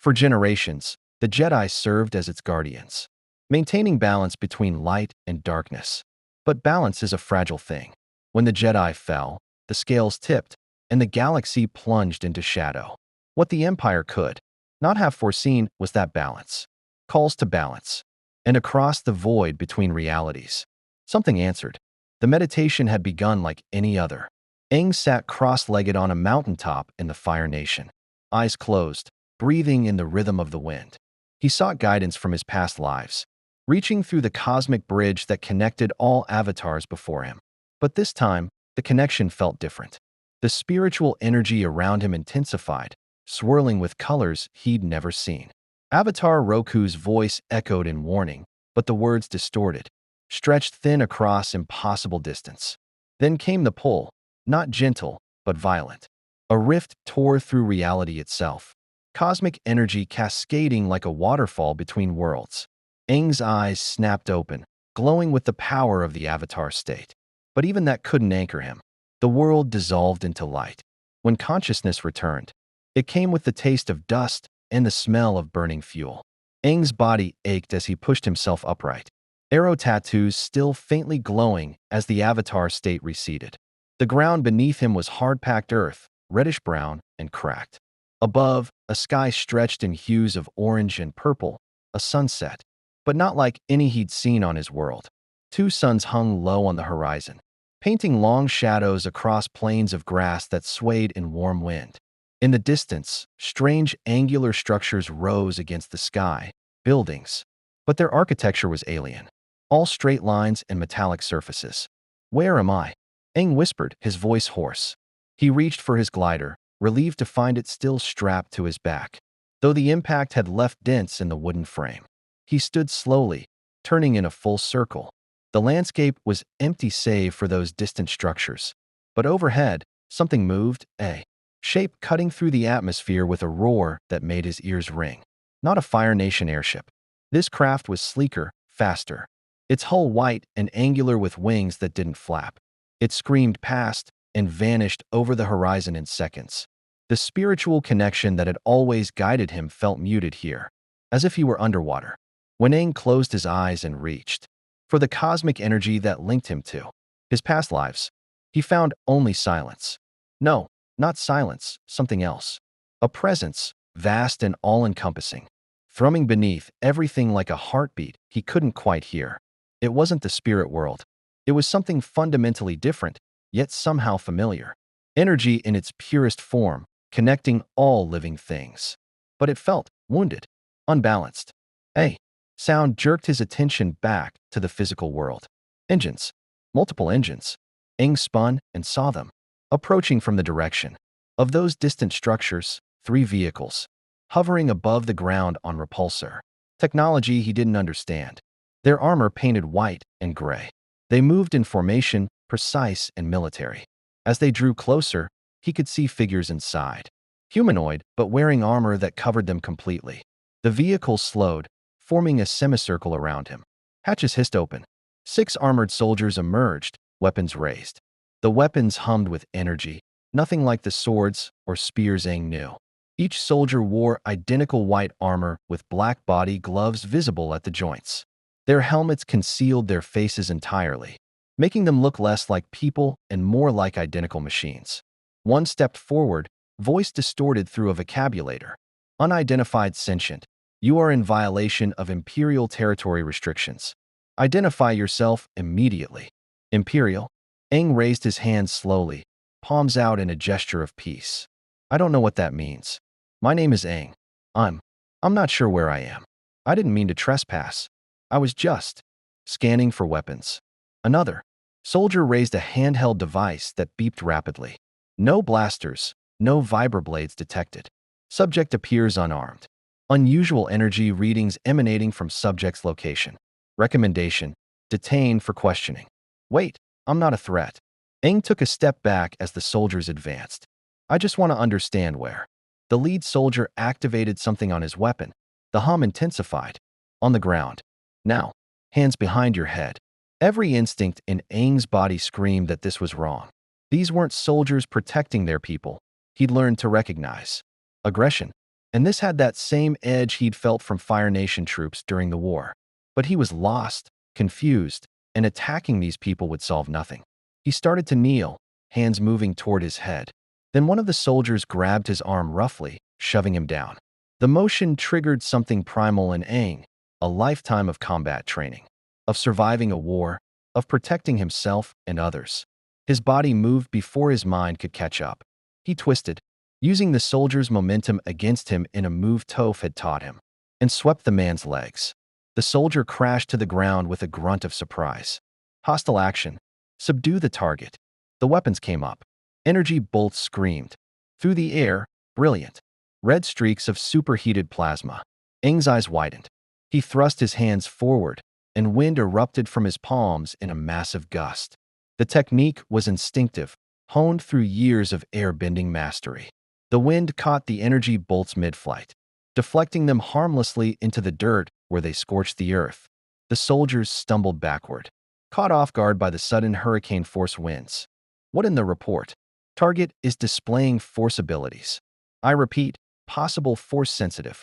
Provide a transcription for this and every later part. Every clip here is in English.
For generations, the Jedi served as its guardians, maintaining balance between light and darkness. But balance is a fragile thing. When the Jedi fell, the scales tipped, and the galaxy plunged into shadow. What the Empire could not have foreseen was that balance. Calls to balance. And across the void between realities, something answered. The meditation had begun like any other. Aang sat cross-legged on a mountaintop in the Fire Nation, eyes closed, breathing in the rhythm of the wind. He sought guidance from his past lives, reaching through the cosmic bridge that connected all avatars before him. But this time, the connection felt different. The spiritual energy around him intensified, swirling with colors he'd never seen. Avatar Roku's voice echoed in warning, but the words distorted, stretched thin across impossible distance. Then came the pull, not gentle, but violent. A rift tore through reality itself, cosmic energy cascading like a waterfall between worlds. Aang's eyes snapped open, glowing with the power of the Avatar state. But even that couldn't anchor him. The world dissolved into light. When consciousness returned, it came with the taste of dust and the smell of burning fuel. Aang's body ached as he pushed himself upright, arrow tattoos still faintly glowing as the Avatar state receded. The ground beneath him was hard-packed earth, reddish-brown and cracked. Above, a sky stretched in hues of orange and purple, a sunset, but not like any he'd seen on his world. Two suns hung low on the horizon, painting long shadows across plains of grass that swayed in warm wind. In the distance, strange angular structures rose against the sky, buildings. But their architecture was alien, all straight lines and metallic surfaces. "Where am I?" Aang whispered, his voice hoarse. He reached for his glider, relieved to find it still strapped to his back, though the impact had left dents in the wooden frame. He stood slowly, turning in a full circle. The landscape was empty save for those distant structures. But overhead, something moved, a shape cutting through the atmosphere with a roar that made his ears ring. Not a Fire Nation airship. This craft was sleeker, faster, its hull white and angular with wings that didn't flap. It screamed past and vanished over the horizon in seconds. The spiritual connection that had always guided him felt muted here, as if he were underwater. When Aang closed his eyes and reached for the cosmic energy that linked him to his past lives, he found only silence. No, not silence, something else. A presence, vast and all-encompassing, thrumming beneath everything like a heartbeat he couldn't quite hear. It wasn't the spirit world. It was something fundamentally different, yet somehow familiar. Energy in its purest form, connecting all living things. But it felt wounded, unbalanced. A sound jerked his attention back to the physical world. Engines. Multiple engines. Aang spun and saw them, approaching from the direction of those distant structures, 3 vehicles, hovering above the ground on repulsor. Technology he didn't understand. Their armor painted white and gray. They moved in formation, precise and military. As they drew closer, he could see figures inside. Humanoid, but wearing armor that covered them completely. The vehicles slowed, forming a semicircle around him. Hatches hissed open. 6 armored soldiers emerged, weapons raised. The weapons hummed with energy, nothing like the swords or spears Aang knew. Each soldier wore identical white armor with black body gloves visible at the joints. Their helmets concealed their faces entirely, making them look less like people and more like identical machines. One stepped forward, voice distorted through a vocabulator. "Unidentified sentient. You are in violation of Imperial territory restrictions. Identify yourself immediately." Imperial? Aang raised his hands slowly, palms out in a gesture of peace. "I don't know what that means. My name is Aang. I'm not sure where I am. I didn't mean to trespass. I was just scanning for weapons." Another soldier raised a handheld device that beeped rapidly. No blasters, no vibroblades detected. Subject appears unarmed. Unusual energy readings emanating from subject's location. Recommendation: detain for questioning. "Wait, I'm not a threat." Aang took a step back as the soldiers advanced. "I just want to understand where." The lead soldier activated something on his weapon. The hum intensified. "On the ground. Now, hands behind your head." Every instinct in Aang's body screamed that this was wrong. These weren't soldiers protecting their people. He'd learned to recognize aggression. And this had that same edge he'd felt from Fire Nation troops during the war. But he was lost, confused, and attacking these people would solve nothing. He started to kneel, hands moving toward his head. Then one of the soldiers grabbed his arm roughly, shoving him down. The motion triggered something primal in Aang, a lifetime of combat training, of surviving a war, of protecting himself and others. His body moved before his mind could catch up. He twisted, using the soldier's momentum against him in a move Toph had taught him, and swept the man's legs. The soldier crashed to the ground with a grunt of surprise. Hostile action. Subdue the target. The weapons came up. Energy bolts screamed. Through the air, brilliant. Red streaks of superheated plasma. Aang's eyes widened. He thrust his hands forward, and wind erupted from his palms in a massive gust. The technique was instinctive, honed through years of air-bending mastery. The wind caught the energy bolts mid-flight, deflecting them harmlessly into the dirt where they scorched the earth. The soldiers stumbled backward, caught off guard by the sudden hurricane-force winds. What in the report? Target is displaying force abilities. I repeat, possible force-sensitive.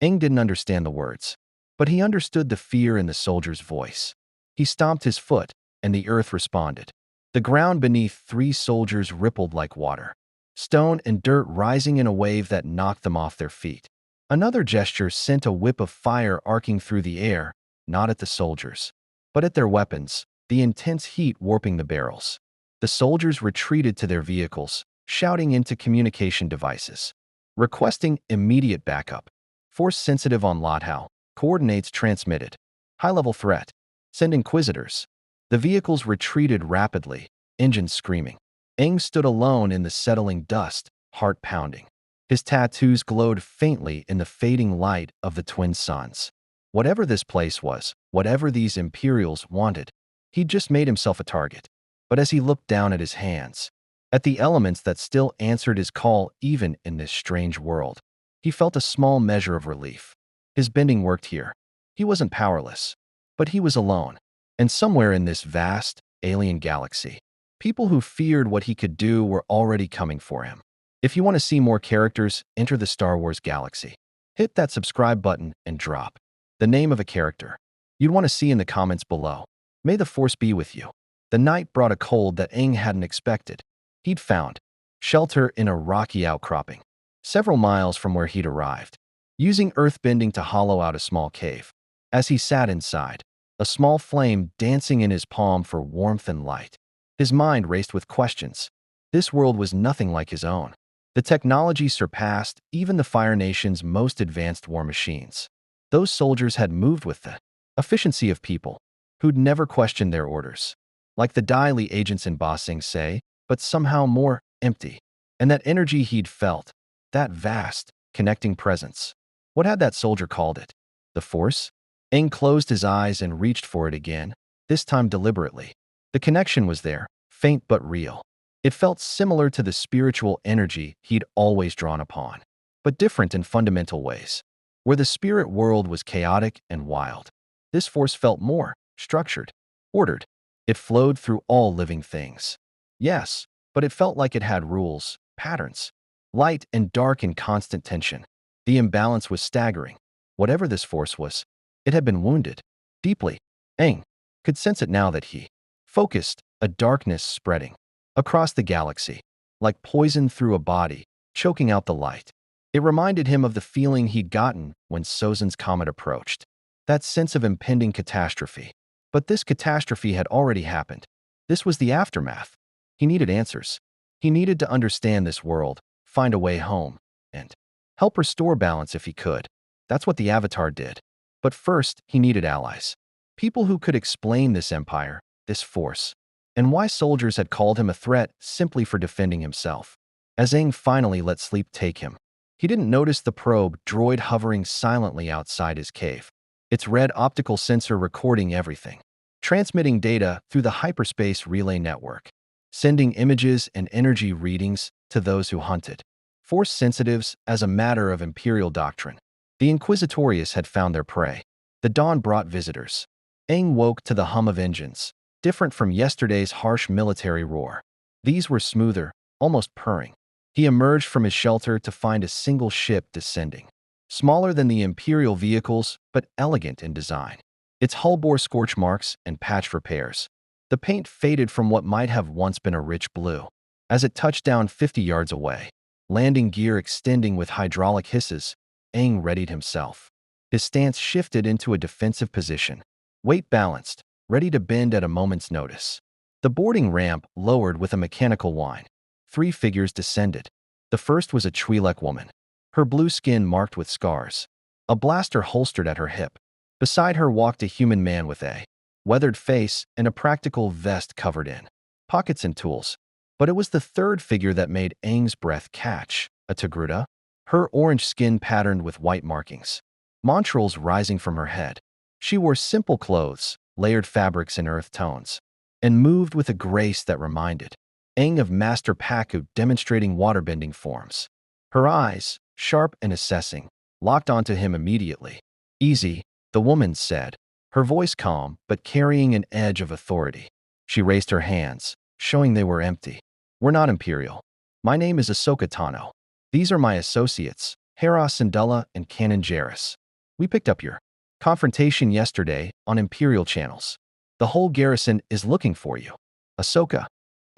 Aang didn't understand the words, but he understood the fear in the soldier's voice. He stomped his foot, and the earth responded. The ground beneath 3 soldiers rippled like water, stone and dirt rising in a wave that knocked them off their feet. Another gesture sent a whip of fire arcing through the air, not at the soldiers, but at their weapons, the intense heat warping the barrels. The soldiers retreated to their vehicles, shouting into communication devices, requesting immediate backup. Force sensitive on Lothal. Coordinates transmitted. High-level threat. Send inquisitors. The vehicles retreated rapidly, engines screaming. Aang stood alone in the settling dust, heart pounding. His tattoos glowed faintly in the fading light of the twin suns. Whatever this place was, whatever these Imperials wanted, he'd just made himself a target. But as he looked down at his hands, at the elements that still answered his call even in this strange world, he felt a small measure of relief. His bending worked here. He wasn't powerless, but he was alone. And somewhere in this vast, alien galaxy, people who feared what he could do were already coming for him. If you want to see more characters enter the Star Wars galaxy, hit that subscribe button and drop the name of a character you'd want to see in the comments below. May the Force be with you. The night brought a cold that Aang hadn't expected. He'd found shelter in a rocky outcropping, several miles from where he'd arrived, using earthbending to hollow out a small cave. As he sat inside, a small flame dancing in his palm for warmth and light, his mind raced with questions. This world was nothing like his own. The technology surpassed even the Fire Nation's most advanced war machines. Those soldiers had moved with the efficiency of people who'd never questioned their orders. Like the Daily agents in Ba Sing Se, but somehow more empty. And that energy he'd felt, that vast, connecting presence. What had that soldier called it? The Force? Aang closed his eyes and reached for it again, this time deliberately. The connection was there, faint but real. It felt similar to the spiritual energy he'd always drawn upon, but different in fundamental ways. Where the spirit world was chaotic and wild, this force felt more structured, ordered. It flowed through all living things. Yes, but it felt like it had rules, patterns, light and dark in constant tension. The imbalance was staggering. Whatever this force was, it had been wounded deeply. Aang could sense it now that he focused, a darkness spreading across the galaxy, like poison through a body, choking out the light. It reminded him of the feeling he'd gotten when Sozin's comet approached, that sense of impending catastrophe. But this catastrophe had already happened. This was the aftermath. He needed answers. He needed to understand this world, find a way home, and help restore balance if he could. That's what the Avatar did. But first, he needed allies. People who could explain this empire, this force, and why soldiers had called him a threat simply for defending himself. As Aang finally let sleep take him, he didn't notice the probe droid hovering silently outside his cave, its red optical sensor recording everything, transmitting data through the hyperspace relay network, sending images and energy readings to those who hunted force sensitives as a matter of imperial doctrine. The Inquisitorius had found their prey. The dawn brought visitors. Aang woke to the hum of engines, different from yesterday's harsh military roar. These were smoother, almost purring. He emerged from his shelter to find a single ship descending. Smaller than the Imperial vehicles, but elegant in design. Its hull bore scorch marks and patched repairs. The paint faded from what might have once been a rich blue. As it touched down 50 yards away, landing gear extending with hydraulic hisses, Aang readied himself. His stance shifted into a defensive position, weight balanced, ready to bend at a moment's notice. The boarding ramp lowered with a mechanical whine. 3 figures descended. The first was a Twi'lek woman, her blue skin marked with scars, a blaster holstered at her hip. Beside her walked a human man with a weathered face and a practical vest covered in pockets and tools. But it was the third figure that made Aang's breath catch, a Togruta, her orange skin patterned with white markings, montrals rising from her head. She wore simple clothes, layered fabrics in earth tones, and moved with a grace that reminded Aang of Master Pakku demonstrating waterbending forms. Her eyes, sharp and assessing, locked onto him immediately. "Easy," the woman said, her voice calm but carrying an edge of authority. She raised her hands, showing they were empty. "We're not Imperial. My name is Ahsoka Tano. These are my associates, Hera Syndulla and Kanan Jarrus. We picked up your confrontation yesterday on Imperial channels. The whole garrison is looking for you." "Ahsoka."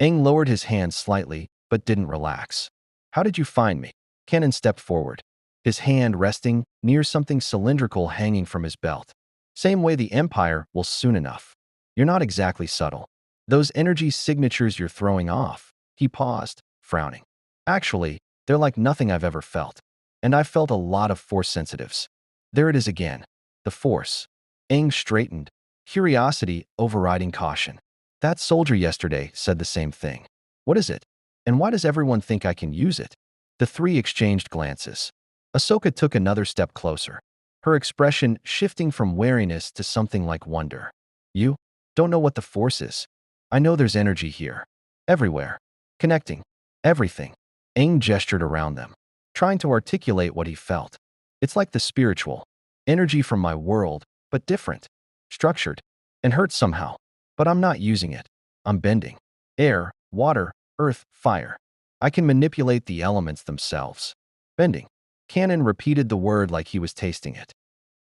Aang lowered his hands slightly, but didn't relax. "How did you find me?" Kanan stepped forward, his hand resting near something cylindrical hanging from his belt. "Same way the Empire will soon enough. You're not exactly subtle. Those energy signatures you're throwing off." He paused, frowning. "Actually, they're like nothing I've ever felt. And I've felt a lot of Force sensitives." "There it is again. The Force." Aang straightened, curiosity overriding caution. "That soldier yesterday said the same thing. What is it? And why does everyone think I can use it?" The 3 exchanged glances. Ahsoka took another step closer, her expression shifting from wariness to something like wonder. "You don't know what the Force is. I know there's energy here. Everywhere. Connecting. Everything." Aang gestured around them, trying to articulate what he felt. "It's like the spiritual energy from my world, but different, structured, and hurts somehow. But I'm not using it. I'm bending. Air, water, earth, fire. I can manipulate the elements themselves." "Bending." Kanan repeated the word like he was tasting it.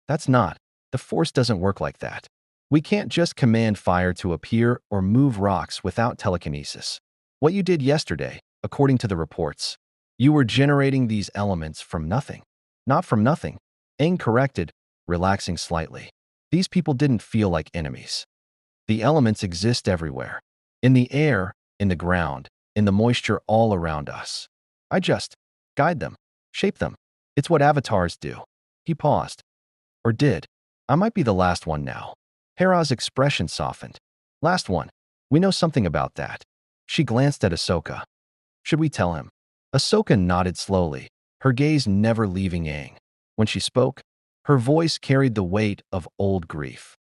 "That's not. The Force doesn't work like that. We can't just command fire to appear or move rocks without telekinesis. What you did yesterday, according to the reports, you were generating these elements from nothing." "Not from nothing," Aang corrected, relaxing slightly. "These people didn't feel like enemies. The elements exist everywhere. In the air, in the ground, in the moisture all around us. I just guide them, shape them. It's what avatars do." He paused. "Or did. I might be the last one now." Hera's expression softened. "Last one. We know something about that." She glanced at Ahsoka. "Should we tell him?" Ahsoka nodded slowly, her gaze never leaving Aang. When she spoke, her voice carried the weight of old grief.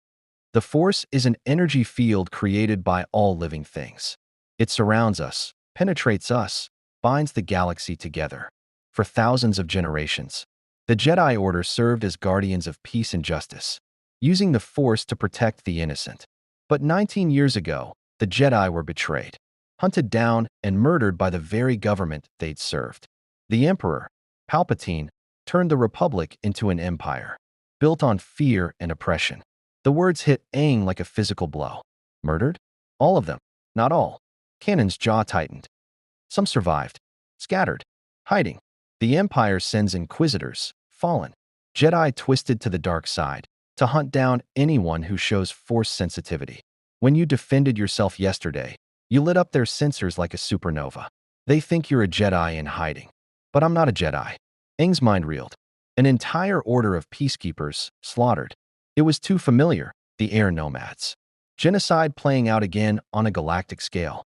"The Force is an energy field created by all living things. It surrounds us, penetrates us, binds the galaxy together. For thousands of generations, the Jedi Order served as guardians of peace and justice, using the Force to protect the innocent. But 19 years ago, the Jedi were betrayed, hunted down and murdered by the very government they'd served. The Emperor, Palpatine, turned the Republic into an empire, built on fear and oppression." The words hit Aang like a physical blow. "Murdered? All of them?" "Not all." Kanan's jaw tightened. "Some survived. Scattered. Hiding. The Empire sends inquisitors, fallen Jedi twisted to the dark side, to hunt down anyone who shows Force sensitivity. When you defended yourself yesterday, you lit up their sensors like a supernova. They think you're a Jedi in hiding. But I'm not a Jedi." Aang's mind reeled. An entire order of peacekeepers slaughtered. It was too familiar, the air nomads. Genocide playing out again on a galactic scale.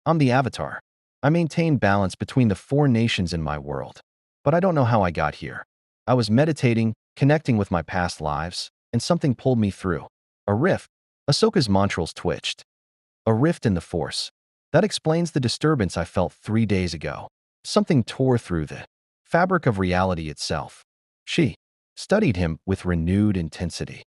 "I'm the Avatar. I maintain balance between the 4 nations in my world. But I don't know how I got here. I was meditating, connecting with my past lives, and something pulled me through. A rift." Ahsoka's montrals twitched. "A rift in the Force. That explains the disturbance I felt 3 days ago. Something tore through the fabric of reality itself." She studied him with renewed intensity.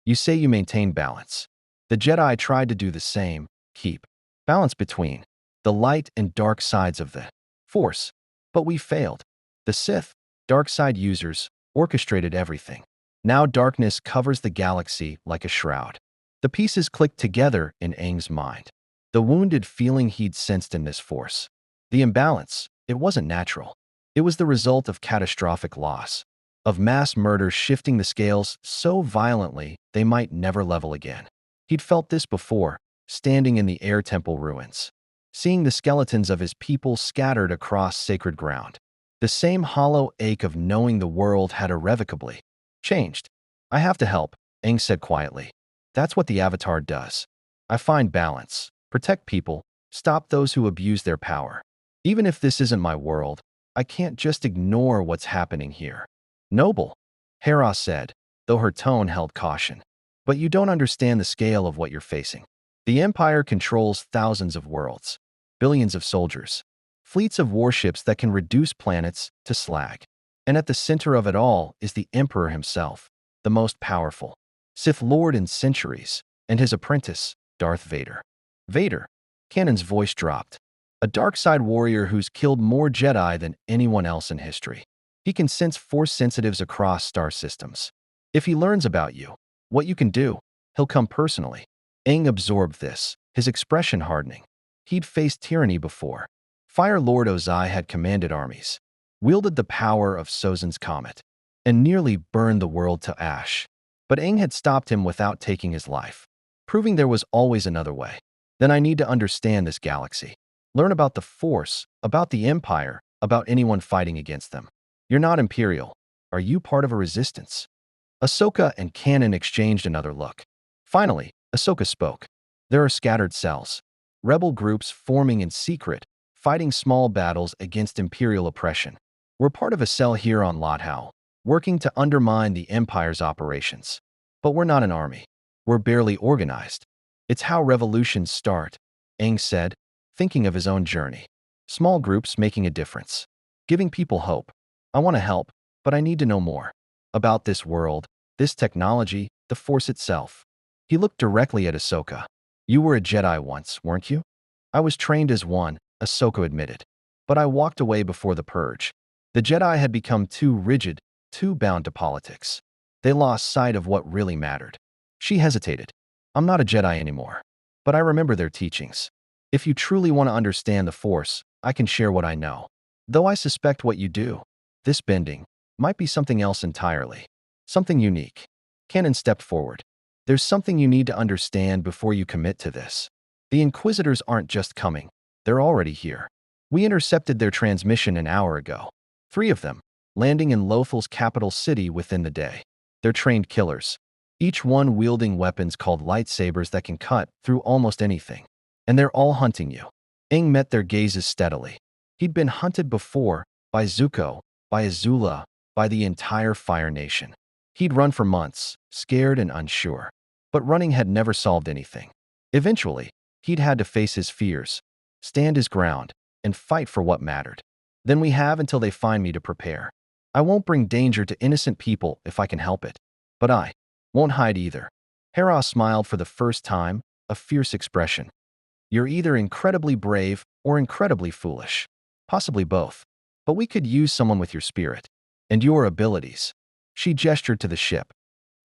"You say you maintain balance. The Jedi tried to do the same, keep balance between the light and dark sides of the Force. But we failed. The Sith, dark side users, orchestrated everything. Now darkness covers the galaxy like a shroud. The pieces clicked together in Aang's mind. The wounded feeling he'd sensed in this force. The imbalance, it wasn't natural. It was the result of catastrophic loss, of mass murder shifting the scales so violently they might never level again. He'd felt this before, standing in the air temple ruins, seeing the skeletons of his people scattered across sacred ground. The same hollow ache of knowing the world had irrevocably changed. I have to help, Aang said quietly. That's what the Avatar does. I find balance, protect people, stop those who abuse their power. Even if this isn't my world, I can't just ignore what's happening here. Noble, Hera said, though her tone held caution. But you don't understand the scale of what you're facing. The Empire controls thousands of worlds, billions of soldiers, fleets of warships that can reduce planets to slag. And at the center of it all is the Emperor himself, the most powerful Sith Lord in centuries, and his apprentice, Darth Vader. Vader, Kanan's voice dropped. A dark side warrior who's killed more Jedi than anyone else in history. He can sense force sensitives across star systems. If he learns about you, what you can do, he'll come personally. Aang absorbed this, his expression hardening. He'd faced tyranny before. Fire Lord Ozai had commanded armies, wielded the power of Sozin's comet, and nearly burned the world to ash. But Aang had stopped him without taking his life, proving there was always another way. Then I need to understand this galaxy. Learn about the Force, about the Empire, about anyone fighting against them. You're not Imperial. Are you part of a resistance? Ahsoka and Kanan exchanged another look. Finally, Ahsoka spoke. There are scattered cells, rebel groups forming in secret, fighting small battles against Imperial oppression. We're part of a cell here on Lothal, working to undermine the Empire's operations. But we're not an army. We're barely organized. It's how revolutions start, Aang said, thinking of his own journey. Small groups making a difference, giving people hope. I want to help, but I need to know more about this world, this technology, the Force itself. He looked directly at Ahsoka. You were a Jedi once, weren't you? I was trained as one, Ahsoka admitted. But I walked away before the purge. The Jedi had become too rigid, too bound to politics. They lost sight of what really mattered. She hesitated. I'm not a Jedi anymore, but I remember their teachings. If you truly want to understand the Force, I can share what I know. Though I suspect what you do, this bending, might be something else entirely. Something unique. Kanan stepped forward. There's something you need to understand before you commit to this. The Inquisitors aren't just coming. They're already here. We intercepted their transmission an hour ago. 3 of them, landing in Lothal's capital city within the day. They're trained killers, each one wielding weapons called lightsabers that can cut through almost anything. And they're all hunting you. Aang met their gazes steadily. He'd been hunted before, by Zuko, by Azula, by the entire Fire Nation. He'd run for months, scared and unsure. But running had never solved anything. Eventually, he'd had to face his fears, stand his ground, and fight for what mattered. Then we have until they find me to prepare. I won't bring danger to innocent people if I can help it. But I won't hide either. Hera smiled for the first time, a fierce expression. You're either incredibly brave or incredibly foolish. Possibly both. But we could use someone with your spirit and your abilities. She gestured to the ship.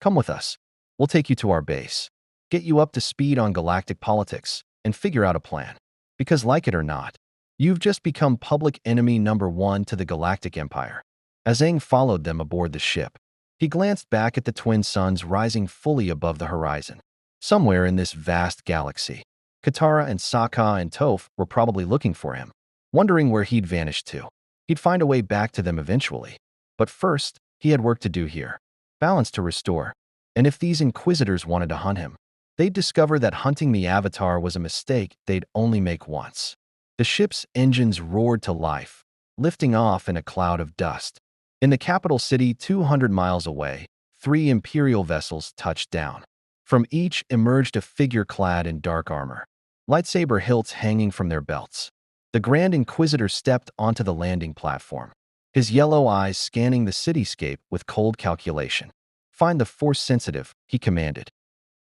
Come with us. We'll take you to our base, get you up to speed on galactic politics, and figure out a plan. Because like it or not, you've just become public enemy number 1 to the Galactic Empire. As Aang followed them aboard the ship, he glanced back at the twin suns rising fully above the horizon. Somewhere in this vast galaxy, Katara and Sokka and Toph were probably looking for him, wondering where he'd vanished to. He'd find a way back to them eventually. But first, he had work to do here. Balance to restore. And if these Inquisitors wanted to hunt him, they'd discover that hunting the Avatar was a mistake they'd only make once. The ship's engines roared to life, lifting off in a cloud of dust. In the capital city 200 miles away, 3 Imperial vessels touched down. From each emerged a figure clad in dark armor, lightsaber hilts hanging from their belts. The Grand Inquisitor stepped onto the landing platform, his yellow eyes scanning the cityscape with cold calculation. Find the Force-sensitive, he commanded.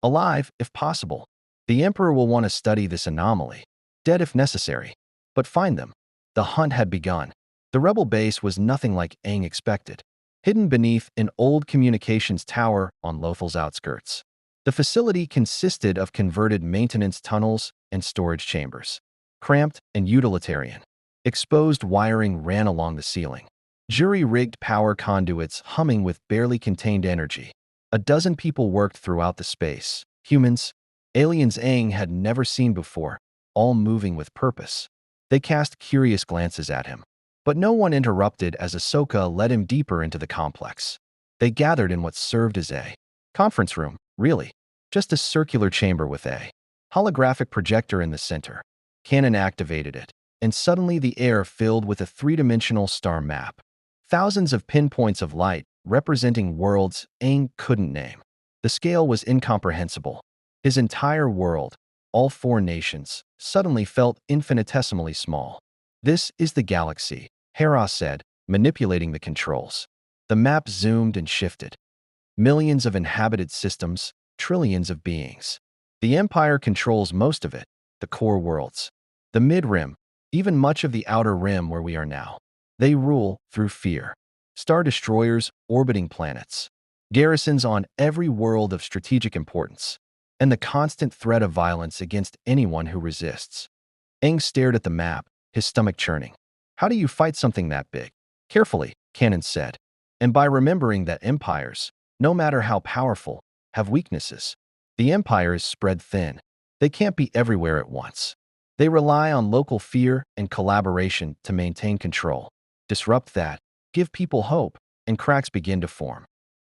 Alive, if possible. The Emperor will want to study this anomaly. Dead if necessary. But find them. The hunt had begun. The rebel base was nothing like Aang expected, hidden beneath an old communications tower on Lothal's outskirts. The facility consisted of converted maintenance tunnels and storage chambers. Cramped and utilitarian. Exposed wiring ran along the ceiling. Jury-rigged power conduits humming with barely contained energy. A dozen people worked throughout the space. Humans, aliens Aang had never seen before, all moving with purpose. They cast curious glances at him. But no one interrupted as Ahsoka led him deeper into the complex. They gathered in what served as a conference room, really. Just a circular chamber with a holographic projector in the center. Cannon activated it, and suddenly the air filled with a three-dimensional star map. Thousands of pinpoints of light representing worlds Aang couldn't name. The scale was incomprehensible. His entire world, all 4 nations, suddenly felt infinitesimally small. This is the galaxy, Hera said, manipulating the controls. The map zoomed and shifted. Millions of inhabited systems, trillions of beings. The Empire controls most of it, the core worlds. The mid-rim, even much of the outer rim where we are now. They rule through fear. Star destroyers orbiting planets. Garrisons on every world of strategic importance. And the constant threat of violence against anyone who resists. Aang stared at the map, his stomach churning. How do you fight something that big? Carefully, Cannon said. And by remembering that empires, no matter how powerful, have weaknesses. The empire is spread thin. They can't be everywhere at once. They rely on local fear and collaboration to maintain control. Disrupt that, give people hope, and cracks begin to form.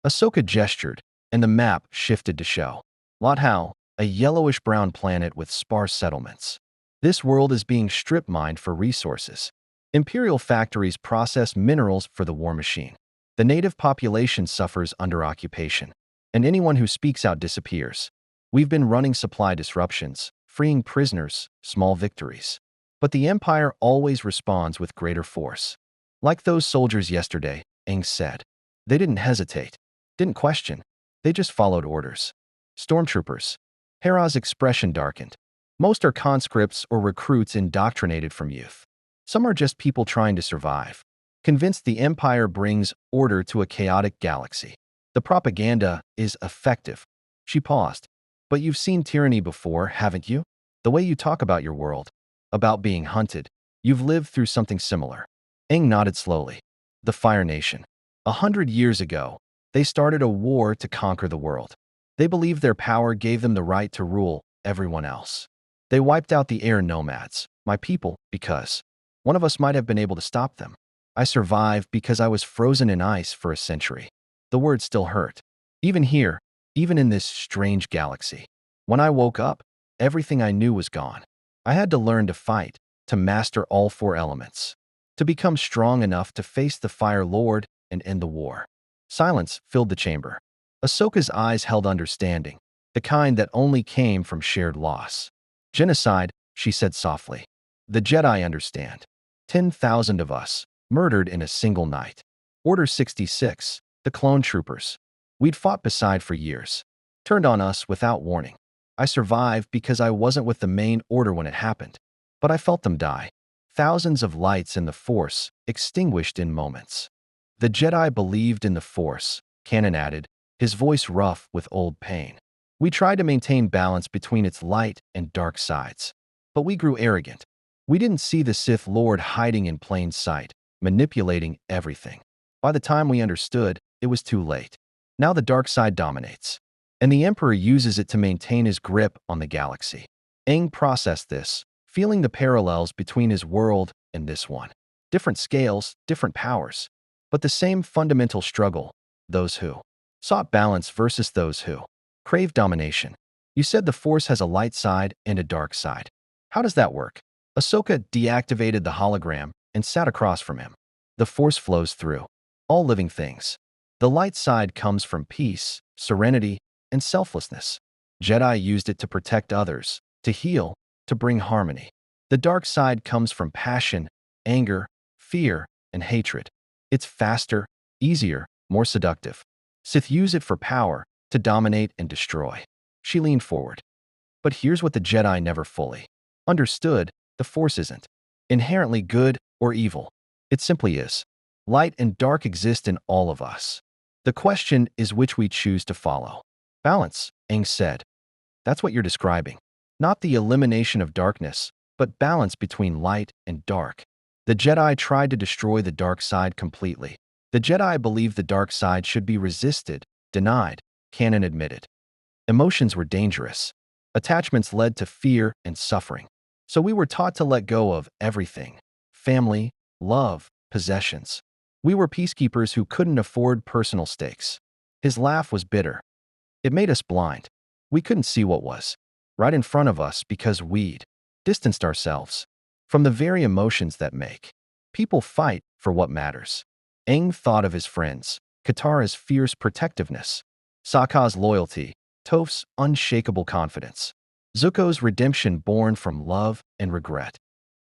Ahsoka gestured, and the map shifted to show Lothal, a yellowish-brown planet with sparse settlements. This world is being strip-mined for resources. Imperial factories process minerals for the war machine. The native population suffers under occupation, and anyone who speaks out disappears. We've been running supply disruptions, freeing prisoners, small victories. But the Empire always responds with greater force. Like those soldiers yesterday, Aang said. They didn't hesitate, didn't question. They just followed orders. Stormtroopers. Hera's expression darkened. Most are conscripts or recruits indoctrinated from youth. Some are just people trying to survive, convinced the Empire brings order to a chaotic galaxy. The propaganda is effective. She paused. But you've seen tyranny before, haven't you? The way you talk about your world, about being hunted. You've lived through something similar. Aang nodded slowly. The Fire Nation. 100 years ago, they started a war to conquer the world. They believed their power gave them the right to rule everyone else. They wiped out the air nomads, my people, because one of us might have been able to stop them. I survived because I was frozen in ice for a century. The words still hurt. Even here, even in this strange galaxy. When I woke up, everything I knew was gone. I had to learn to fight, to master all 4 elements, to become strong enough to face the Fire Lord and end the war. Silence filled the chamber. Ahsoka's eyes held understanding, the kind that only came from shared loss. Genocide, she said softly. The Jedi understand. 10,000 of us, murdered in a single night. Order 66, the clone troopers. We'd fought beside for years. Turned on us without warning. I survived because I wasn't with the main order when it happened. But I felt them die. Thousands of lights in the Force, extinguished in moments. The Jedi believed in the Force, Cannon added, his voice rough with old pain. We tried to maintain balance between its light and dark sides. But we grew arrogant. We didn't see the Sith Lord hiding in plain sight, manipulating everything. By the time we understood, it was too late. Now the dark side dominates, and the Emperor uses it to maintain his grip on the galaxy. Aang processed this, feeling the parallels between his world and this one. Different scales, different powers, but the same fundamental struggle, those who sought balance versus those who craved domination. You said the Force has a light side and a dark side. How does that work? Ahsoka deactivated the hologram and sat across from him. The Force flows through all living things. The light side comes from peace, serenity, and selflessness. Jedi used it to protect others, to heal, to bring harmony. The dark side comes from passion, anger, fear, and hatred. It's faster, easier, more seductive. Sith use it for power, to dominate and destroy. She leaned forward. But here's what the Jedi never fully understood: the Force isn't inherently good or evil. It simply is. Light and dark exist in all of us. The question is which we choose to follow. Balance, Aang said. That's what you're describing. Not the elimination of darkness, but balance between light and dark. The Jedi tried to destroy the dark side completely. The Jedi believed the dark side should be resisted, denied, canon admitted. Emotions were dangerous. Attachments led to fear and suffering. So we were taught to let go of everything: family, love, possessions. We were peacekeepers who couldn't afford personal stakes. His laugh was bitter. It made us blind. We couldn't see what was right in front of us because we'd distanced ourselves from the very emotions that make people fight for what matters. Aang thought of his friends, Katara's fierce protectiveness, Sokka's loyalty, Toph's unshakable confidence, Zuko's redemption born from love and regret.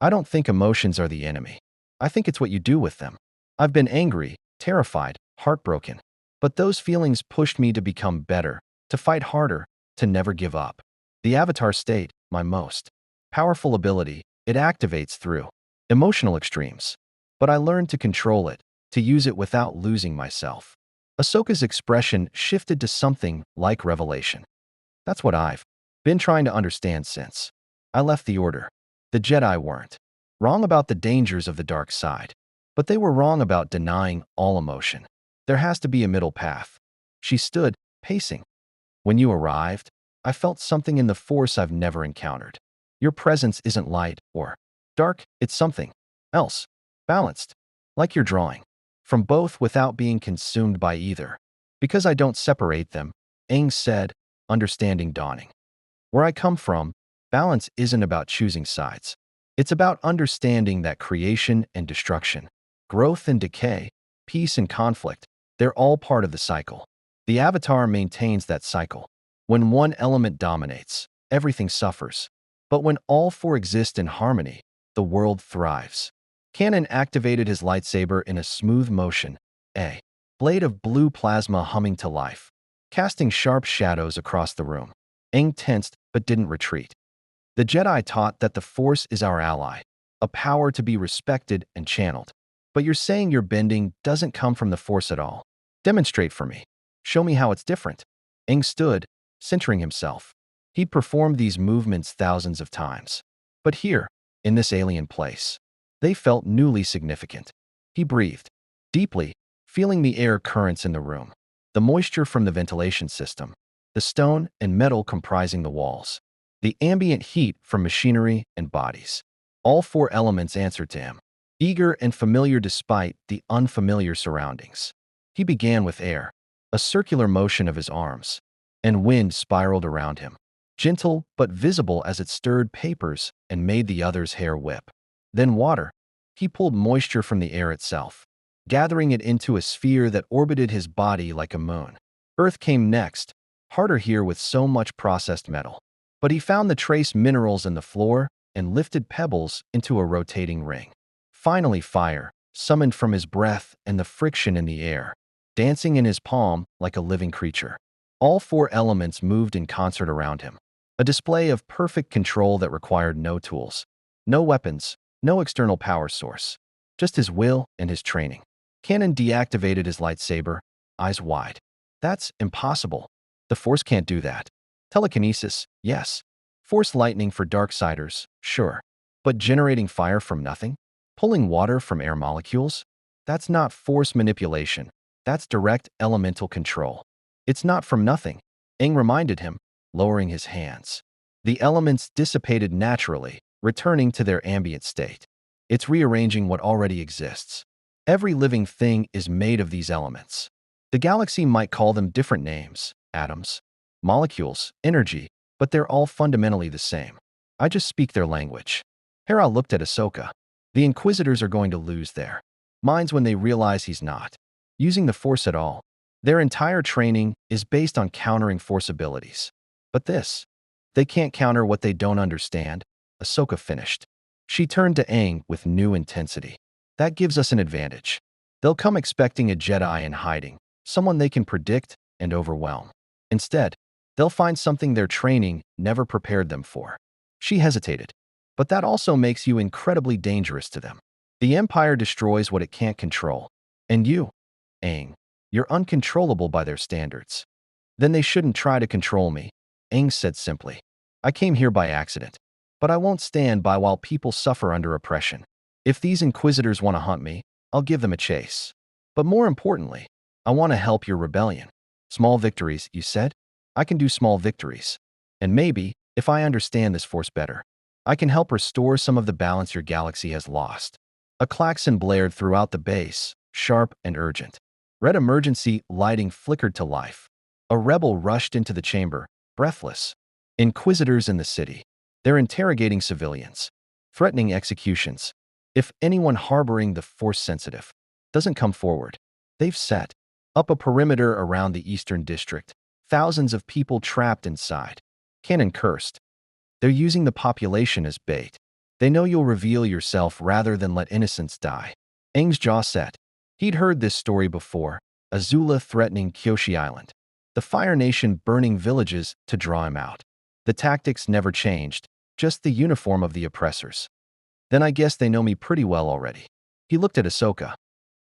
I don't think emotions are the enemy. I think it's what you do with them. I've been angry, terrified, heartbroken. But those feelings pushed me to become better, to fight harder, to never give up. The Avatar state, my most powerful ability, it activates through emotional extremes. But I learned to control it, to use it without losing myself. Ahsoka's expression shifted to something like revelation. That's what I've been trying to understand since I left the Order. The Jedi weren't wrong about the dangers of the dark side, but they were wrong about denying all emotion. There has to be a middle path. She stood, pacing. When you arrived, I felt something in the Force I've never encountered. Your presence isn't light or dark, it's something else, balanced, like you're drawing from both without being consumed by either. Because I don't separate them, Aang said, understanding dawning. Where I come from, balance isn't about choosing sides. It's about understanding that creation and destruction, growth and decay, peace and conflict, they're all part of the cycle. The Avatar maintains that cycle. When one element dominates, everything suffers. But when all four exist in harmony, the world thrives. Kanan activated his lightsaber in a smooth motion, a blade of blue plasma humming to life, casting sharp shadows across the room. Aang tensed but didn't retreat. The Jedi taught that the Force is our ally, a power to be respected and channeled. But you're saying your bending doesn't come from the Force at all. Demonstrate for me. Show me how it's different. Aang stood, centering himself. He'd performed these movements thousands of times. But here, in this alien place, they felt newly significant. He breathed deeply, feeling the air currents in the room, the moisture from the ventilation system, the stone and metal comprising the walls, the ambient heat from machinery and bodies. All four elements answered to him, eager and familiar despite the unfamiliar surroundings. He began with air, a circular motion of his arms, and wind spiraled around him, gentle but visible as it stirred papers and made the other's hair whip. Then water. He pulled moisture from the air itself, gathering it into a sphere that orbited his body like a moon. Earth came next, harder here with so much processed metal. But he found the trace minerals in the floor and lifted pebbles into a rotating ring. Finally fire, summoned from his breath and the friction in the air, dancing in his palm like a living creature. All four elements moved in concert around him, a display of perfect control that required no tools, no weapons, no external power source, just his will and his training. Kanan deactivated his lightsaber, eyes wide. That's impossible. The Force can't do that. Telekinesis, yes. Force lightning for Darksiders, sure. But generating fire from nothing? Pulling water from air molecules? That's not Force manipulation. That's direct elemental control. It's not from nothing, Aang reminded him, lowering his hands. The elements dissipated naturally, returning to their ambient state. It's rearranging what already exists. Every living thing is made of these elements. The galaxy might call them different names, atoms, molecules, energy, but they're all fundamentally the same. I just speak their language. Hera looked at Ahsoka. The Inquisitors are going to lose their minds when they realize he's not using the Force at all. Their entire training is based on countering Force abilities. But this, they can't counter what they don't understand, Ahsoka finished. She turned to Aang with new intensity. That gives us an advantage. They'll come expecting a Jedi in hiding, someone they can predict and overwhelm. Instead, they'll find something their training never prepared them for. She hesitated. But that also makes you incredibly dangerous to them. The Empire destroys what it can't control. And you, Aang, you're uncontrollable by their standards. Then they shouldn't try to control me, Aang said simply. I came here by accident. But I won't stand by while people suffer under oppression. If these inquisitors want to hunt me, I'll give them a chase. But more importantly, I want to help your rebellion. Small victories, you said? I can do small victories. And maybe, if I understand this force better, I can help restore some of the balance your galaxy has lost. A klaxon blared throughout the base, sharp and urgent. Red emergency lighting flickered to life. A rebel rushed into the chamber, breathless. Inquisitors in the city. They're interrogating civilians, threatening executions. If anyone harboring the Force-sensitive doesn't come forward, they've set up a perimeter around the Eastern District. Thousands of people trapped inside. Cannon cursed. They're using the population as bait. They know you'll reveal yourself rather than let innocents die. Aang's jaw set. He'd heard this story before, Azula threatening Kyoshi Island, the Fire Nation burning villages to draw him out. The tactics never changed, just the uniform of the oppressors. Then I guess they know me pretty well already. He looked at Ahsoka.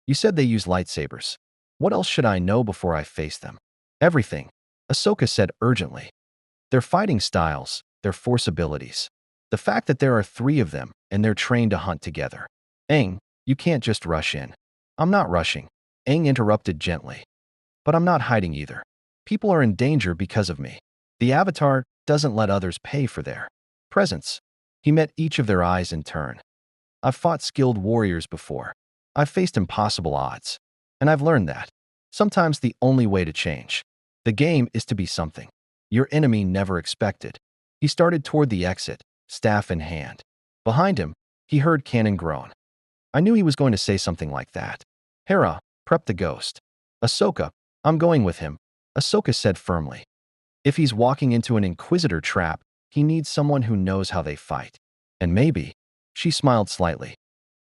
You said they use lightsabers. What else should I know before I face them? Everything, Ahsoka said urgently. Their fighting styles, their force abilities. The fact that there are 3 of them and they're trained to hunt together. Aang, you can't just rush in. I'm not rushing, Aang interrupted gently. But I'm not hiding either. People are in danger because of me. The Avatar doesn't let others pay for their presence. He met each of their eyes in turn. I've fought skilled warriors before. I've faced impossible odds. And I've learned that sometimes the only way to change the game is to be something your enemy never expected. He started toward the exit, staff in hand. Behind him, he heard Cannon groan. I knew he was going to say something like that. Hera, prep the ghost. Ahsoka, I'm going with him, Ahsoka said firmly. If he's walking into an Inquisitor trap, he needs someone who knows how they fight. And maybe, she smiled slightly,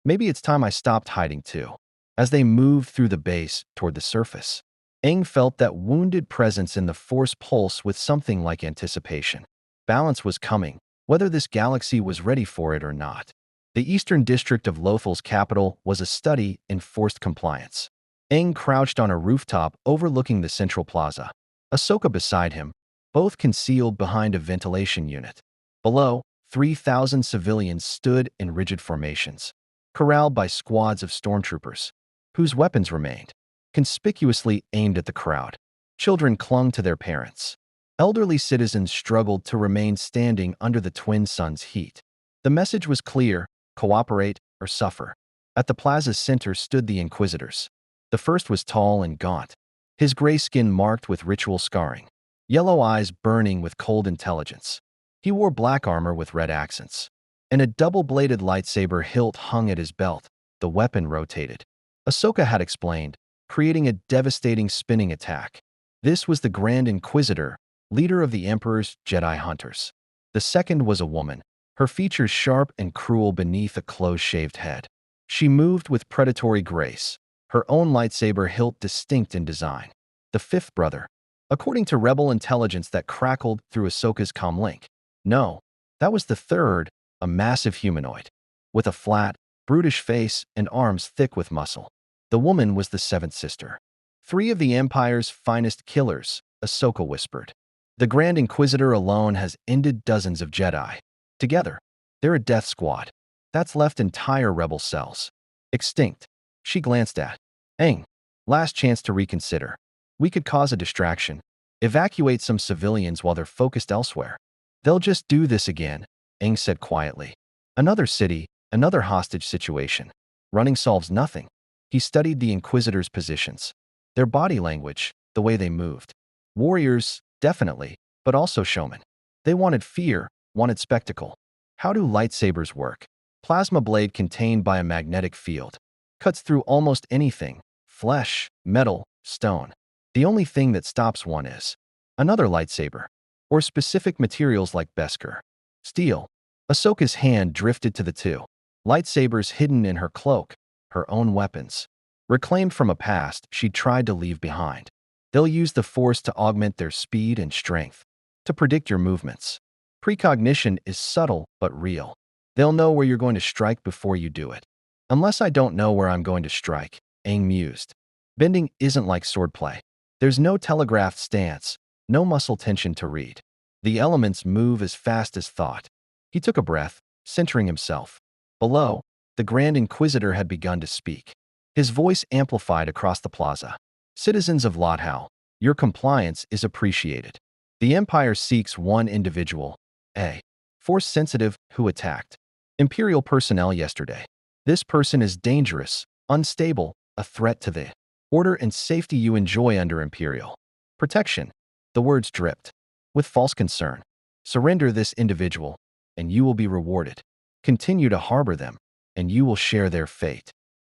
maybe it's time I stopped hiding too. As they moved through the base toward the surface, Aang felt that wounded presence in the Force pulse with something like anticipation. Balance was coming, whether this galaxy was ready for it or not. The eastern district of Lothal's capital was a study in forced compliance. Aang crouched on a rooftop overlooking the central plaza. Ahsoka beside him, both concealed behind a ventilation unit. Below, 3,000 civilians stood in rigid formations, corralled by squads of stormtroopers, whose weapons remained conspicuously aimed at the crowd. Children clung to their parents. Elderly citizens struggled to remain standing under the twin suns' heat. The message was clear: cooperate or suffer. At the plaza's center stood the Inquisitors. The first was tall and gaunt, his gray skin marked with ritual scarring, yellow eyes burning with cold intelligence. He wore black armor with red accents, and a double-bladed lightsaber hilt hung at his belt. The weapon rotated. Ahsoka had explained, creating a devastating spinning attack. This was the Grand Inquisitor, leader of the Emperor's Jedi hunters. The second was a woman, her features sharp and cruel beneath a close-shaved head. She moved with predatory grace, her own lightsaber hilt distinct in design. The fifth brother, according to rebel intelligence that crackled through Ahsoka's comlink. No, that was the third, a massive humanoid, with a flat, brutish face and arms thick with muscle. The woman was the seventh sister. 3 of the Empire's finest killers, Ahsoka whispered. The Grand Inquisitor alone has ended dozens of Jedi. Together, they're a death squad that's left entire rebel cells extinct. She glanced at Aang. Last chance to reconsider. We could cause a distraction, evacuate some civilians while they're focused elsewhere. They'll just do this again, Aang said quietly. Another city, another hostage situation. Running solves nothing. He studied the Inquisitors' positions, their body language, the way they moved. Warriors, definitely, but also showmen. They wanted fear, wanted spectacle. How do lightsabers work? Plasma blade contained by a magnetic field. Cuts through almost anything: flesh, metal, stone. The only thing that stops one is another lightsaber, or specific materials like Beskar. Steel. Ahsoka's hand drifted to the 2 lightsabers hidden in her cloak, her own weapons, reclaimed from a past she'd tried to leave behind. They'll use the Force to augment their speed and strength, to predict your movements. Precognition is subtle but real. They'll know where you're going to strike before you do it. Unless I don't know where I'm going to strike, Aang mused. Bending isn't like swordplay. There's no telegraphed stance, no muscle tension to read. The elements move as fast as thought. He took a breath, centering himself. Below, the Grand Inquisitor had begun to speak. His voice amplified across the plaza. Citizens of Lothal, your compliance is appreciated. The Empire seeks one individual, a force-sensitive, who attacked Imperial personnel yesterday. This person is dangerous, unstable, a threat to the order and safety you enjoy under Imperial protection. The words dripped with false concern. Surrender this individual, and you will be rewarded. Continue to harbor them, and you will share their fate.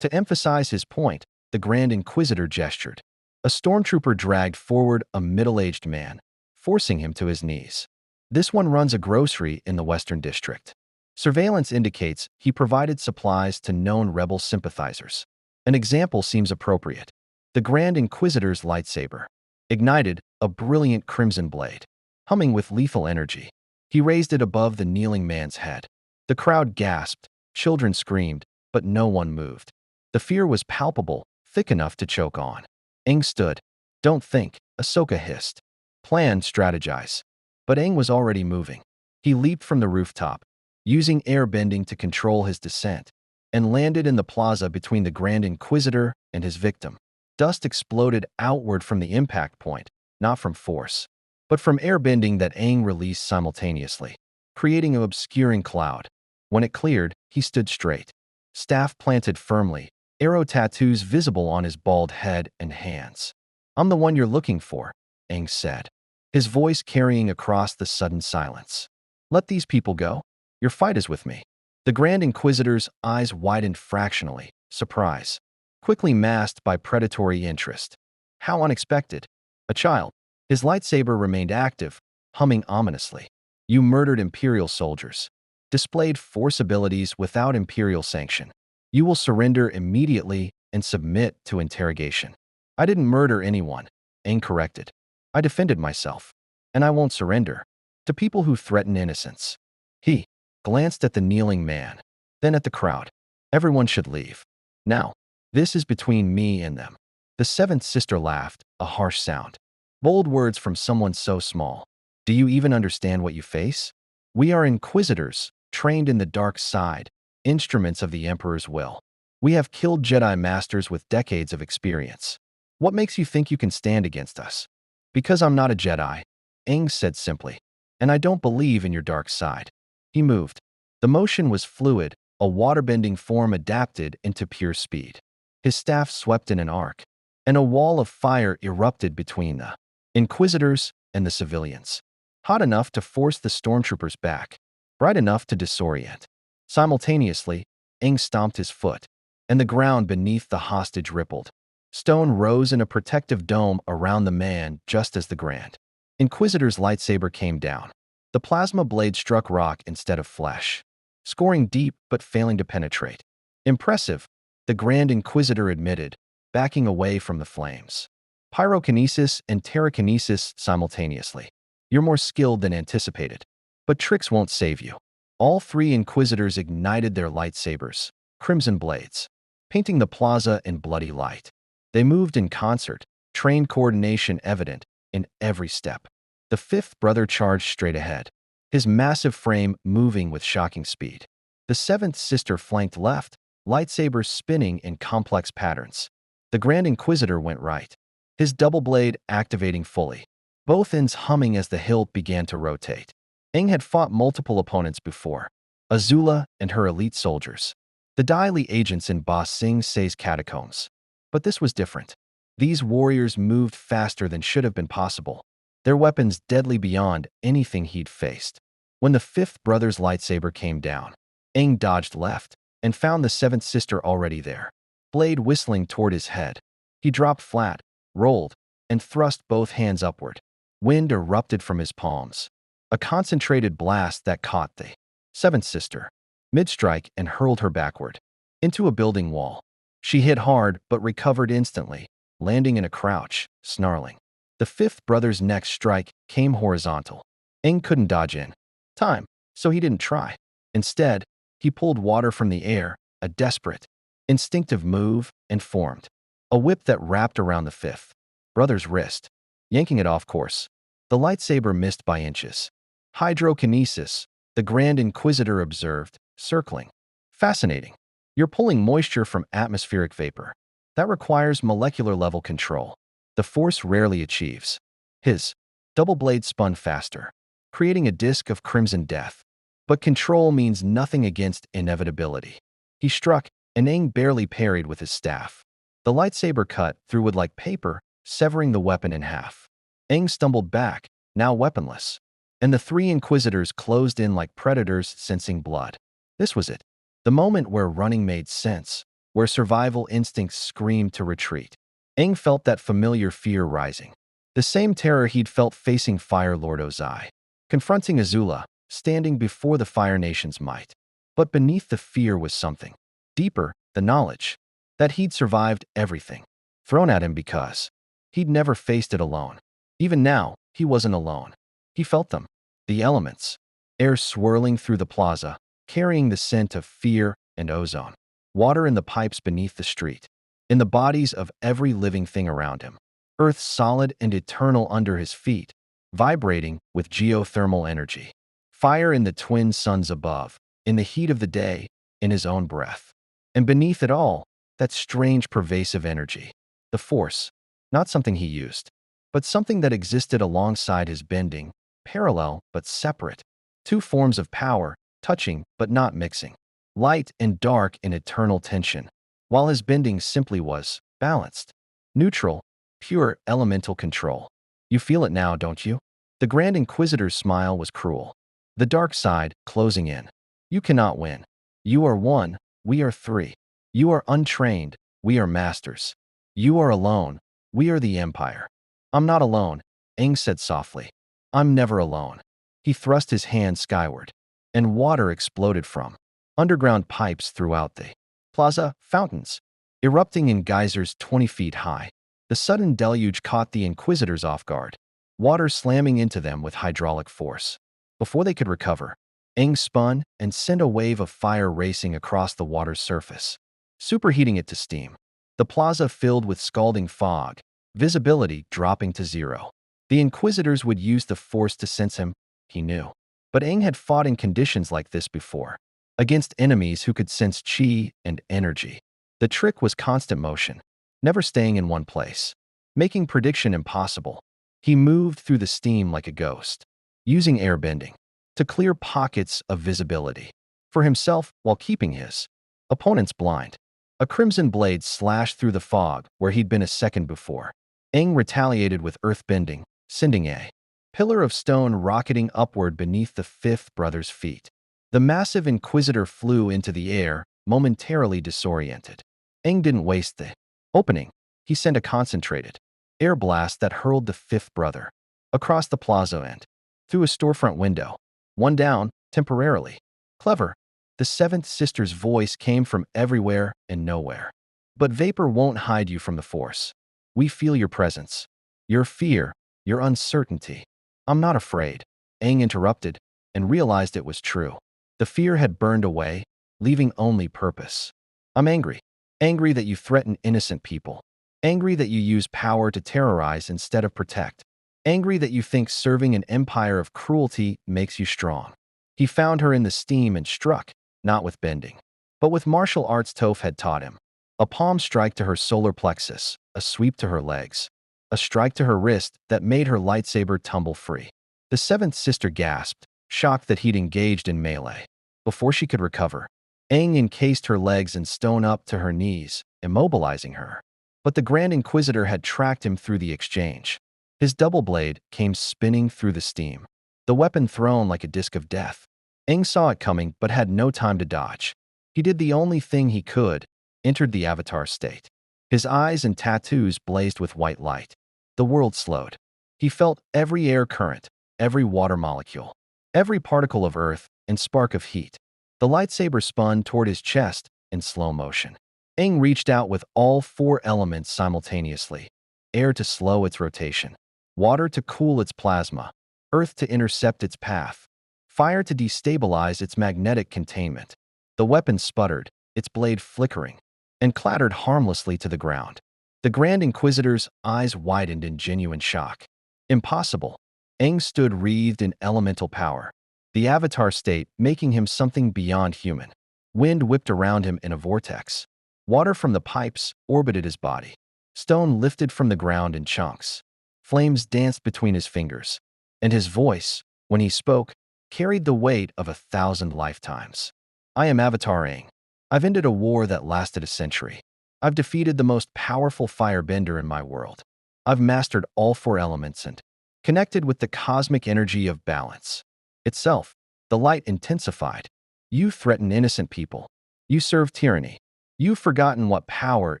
To emphasize his point, the Grand Inquisitor gestured. A stormtrooper dragged forward a middle-aged man, forcing him to his knees. This one runs a grocery in the Western District. Surveillance indicates he provided supplies to known rebel sympathizers. An example seems appropriate. The Grand Inquisitor's lightsaber ignited a brilliant crimson blade, humming with lethal energy. He raised it above the kneeling man's head. The crowd gasped, children screamed, but no one moved. The fear was palpable, thick enough to choke on. Aang stood. Don't think, Ahsoka hissed. Plan, strategize. But Aang was already moving. He leaped from the rooftop, using air bending to control his descent, and landed in the plaza between the Grand Inquisitor and his victim. Dust exploded outward from the impact point, not from force, but from air bending that Aang released simultaneously, creating an obscuring cloud. When it cleared, he stood straight, staff planted firmly, arrow tattoos visible on his bald head and hands. I'm the one you're looking for, Aang said, his voice carrying across the sudden silence. Let these people go. Your fight is with me. The Grand Inquisitor's eyes widened fractionally, surprise, quickly masked by predatory interest. How unexpected. A child. His lightsaber remained active, humming ominously. You murdered Imperial soldiers. Displayed force abilities without Imperial sanction. You will surrender immediately and submit to interrogation. I didn't murder anyone, Aang corrected. I defended myself. And I won't surrender. To people who threaten innocence. He glanced at the kneeling man, then at the crowd. Everyone should leave. Now, this is between me and them. The seventh sister laughed, a harsh sound. Bold words from someone so small. Do you even understand what you face? We are inquisitors, trained in the dark side, instruments of the Emperor's will. We have killed Jedi masters with decades of experience. What makes you think you can stand against us? Because I'm not a Jedi, Aang said simply, and I don't believe in your dark side. He moved. The motion was fluid, a waterbending form adapted into pure speed. His staff swept in an arc, and a wall of fire erupted between the Inquisitors and the civilians. Hot enough to force the stormtroopers back, bright enough to disorient. Simultaneously, Aang stomped his foot, and the ground beneath the hostage rippled. Stone rose in a protective dome around the man just as the Grand Inquisitor's lightsaber came down. The plasma blade struck rock instead of flesh, scoring deep but failing to penetrate. Impressive, the Grand Inquisitor admitted, backing away from the flames. Pyrokinesis and terrakinesis simultaneously. You're more skilled than anticipated. But tricks won't save you. All three Inquisitors ignited their lightsabers, crimson blades, painting the plaza in bloody light. They moved in concert, trained coordination evident in every step. The fifth brother charged straight ahead, his massive frame moving with shocking speed. The seventh sister flanked left, lightsabers spinning in complex patterns. The Grand Inquisitor went right, his double blade activating fully, both ends humming as the hilt began to rotate. Aang had fought multiple opponents before, Azula and her elite soldiers, the Dai Li agents in Ba Sing Se's catacombs. But this was different. These warriors moved faster than should have been possible, their weapons deadly beyond anything he'd faced. When the fifth brother's lightsaber came down, Aang dodged left and found the seventh sister already there, blade whistling toward his head. He dropped flat, rolled, and thrust both hands upward. Wind erupted from his palms, a concentrated blast that caught the seventh sister mid-strike and hurled her backward into a building wall. She hit hard but recovered instantly, landing in a crouch, snarling. The fifth brother's next strike came horizontal. Aang couldn't dodge in time, so he didn't try. Instead, he pulled water from the air, a desperate Instinctive move and formed. A whip that wrapped around the fifth brother's wrist, yanking it off course. The lightsaber missed by inches. Hydrokinesis, the Grand Inquisitor observed, circling. Fascinating. You're pulling moisture from atmospheric vapor. That requires molecular-level control. The Force rarely achieves. His double blade spun faster, creating a disk of crimson death. But control means nothing against inevitability. He struck, and Aang barely parried with his staff. The lightsaber cut through wood like paper, severing the weapon in half. Aang stumbled back, now weaponless, and the three Inquisitors closed in like predators sensing blood. This was it, the moment where running made sense, where survival instincts screamed to retreat. Aang felt that familiar fear rising, the same terror he'd felt facing Fire Lord Ozai, confronting Azula, standing before the Fire Nation's might. But beneath the fear was something deeper, the knowledge that he'd survived everything thrown at him because he'd never faced it alone. Even now, he wasn't alone. He felt them, the elements, air swirling through the plaza, carrying the scent of fear and ozone, water in the pipes beneath the street, in the bodies of every living thing around him, earth solid and eternal under his feet, vibrating with geothermal energy, fire in the twin suns above, in the heat of the day, in his own breath. And beneath it all, that strange pervasive energy, the Force, not something he used, but something that existed alongside his bending, parallel but separate, two forms of power, touching but not mixing, light and dark in eternal tension, while his bending simply was balanced, neutral, pure elemental control. You feel it now, don't you? The Grand Inquisitor's smile was cruel. The dark side closing in. You cannot win. You are one, we are three. You are untrained, we are masters. You are alone, we are the Empire. I'm not alone, Aang said softly. I'm never alone. He thrust his hand skyward, and water exploded from underground pipes throughout the plaza, fountains, erupting in geysers 20 feet high. The sudden deluge caught the Inquisitors off guard, water slamming into them with hydraulic force. Before they could recover, Aang spun and sent a wave of fire racing across the water's surface, superheating it to steam. The plaza filled with scalding fog, visibility dropping to zero. The Inquisitors would use the Force to sense him, he knew. But Aang had fought in conditions like this before, against enemies who could sense chi and energy. The trick was constant motion, never staying in one place, making prediction impossible. He moved through the steam like a ghost, using airbending to clear pockets of visibility for himself while keeping his opponents blind. A crimson blade slashed through the fog where he'd been a second before. Aang retaliated with earthbending, sending a pillar of stone rocketing upward beneath the fifth brother's feet. The massive Inquisitor flew into the air, momentarily disoriented. Aang didn't waste the opening. He sent a concentrated air blast that hurled the fifth brother across the plaza and through a storefront window. One down, temporarily. Clever. The seventh sister's voice came from everywhere and nowhere. But vapor won't hide you from the Force. We feel your presence, your fear, your uncertainty. I'm not afraid, Aang interrupted, and realized it was true. The fear had burned away, leaving only purpose. I'm angry. Angry that you threaten innocent people. Angry that you use power to terrorize instead of protect. Angry that you think serving an empire of cruelty makes you strong. He found her in the steam and struck, not with bending, but with martial arts Toph had taught him. A palm strike to her solar plexus, a sweep to her legs, a strike to her wrist that made her lightsaber tumble free. The seventh sister gasped, shocked that he'd engaged in melee. Before she could recover, Aang encased her legs and stone up to her knees, immobilizing her. But the Grand Inquisitor had tracked him through the exchange. His double blade came spinning through the steam, the weapon thrown like a disk of death. Aang saw it coming but had no time to dodge. He did the only thing he could, entered the Avatar state. His eyes and tattoos blazed with white light. The world slowed. He felt every air current, every water molecule, every particle of earth and spark of heat. The lightsaber spun toward his chest in slow motion. Aang reached out with all four elements simultaneously, air to slow its rotation, water to cool its plasma, earth to intercept its path, fire to destabilize its magnetic containment. The weapon sputtered, its blade flickering, and clattered harmlessly to the ground. The Grand Inquisitor's eyes widened in genuine shock. Impossible. Aang stood wreathed in elemental power, the avatar state making him something beyond human. Wind whipped around him in a vortex. Water from the pipes orbited his body. Stone lifted from the ground in chunks. Flames danced between his fingers, and his voice, when he spoke, carried the weight of 1,000 lifetimes. I am Avatar Aang. I've ended a war that lasted a century. I've defeated the most powerful firebender in my world. I've mastered all 4 elements and connected with the cosmic energy of balance. Itself, the light intensified. You threaten innocent people. You serve tyranny. You've forgotten what power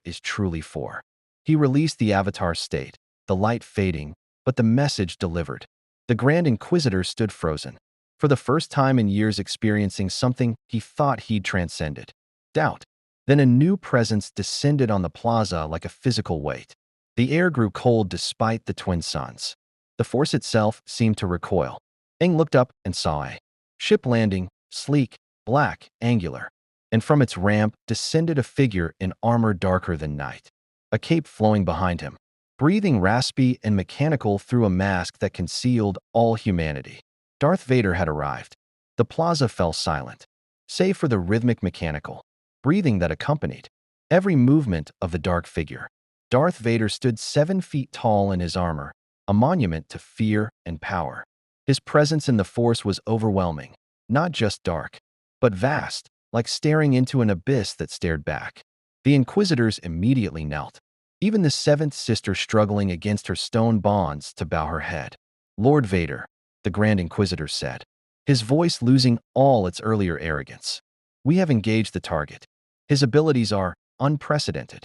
is truly for. He released the Avatar state, the light fading, but the message delivered. The Grand Inquisitor stood frozen, for the first time in years experiencing something he thought he'd transcended. Doubt. Then a new presence descended on the plaza like a physical weight. The air grew cold despite the twin suns. The force itself seemed to recoil. Aang looked up and saw a ship landing, sleek, black, angular, and from its ramp descended a figure in armor darker than night, a cape flowing behind him, breathing raspy and mechanical through a mask that concealed all humanity. Darth Vader had arrived. The plaza fell silent, save for the rhythmic mechanical breathing that accompanied every movement of the dark figure. Darth Vader stood 7 feet tall in his armor, a monument to fear and power. His presence in the Force was overwhelming, not just dark, but vast, like staring into an abyss that stared back. The Inquisitors immediately knelt, even the 7th sister struggling against her stone bonds to bow her head. Lord Vader, the Grand Inquisitor said, his voice losing all its earlier arrogance. We have engaged the target. His abilities are unprecedented.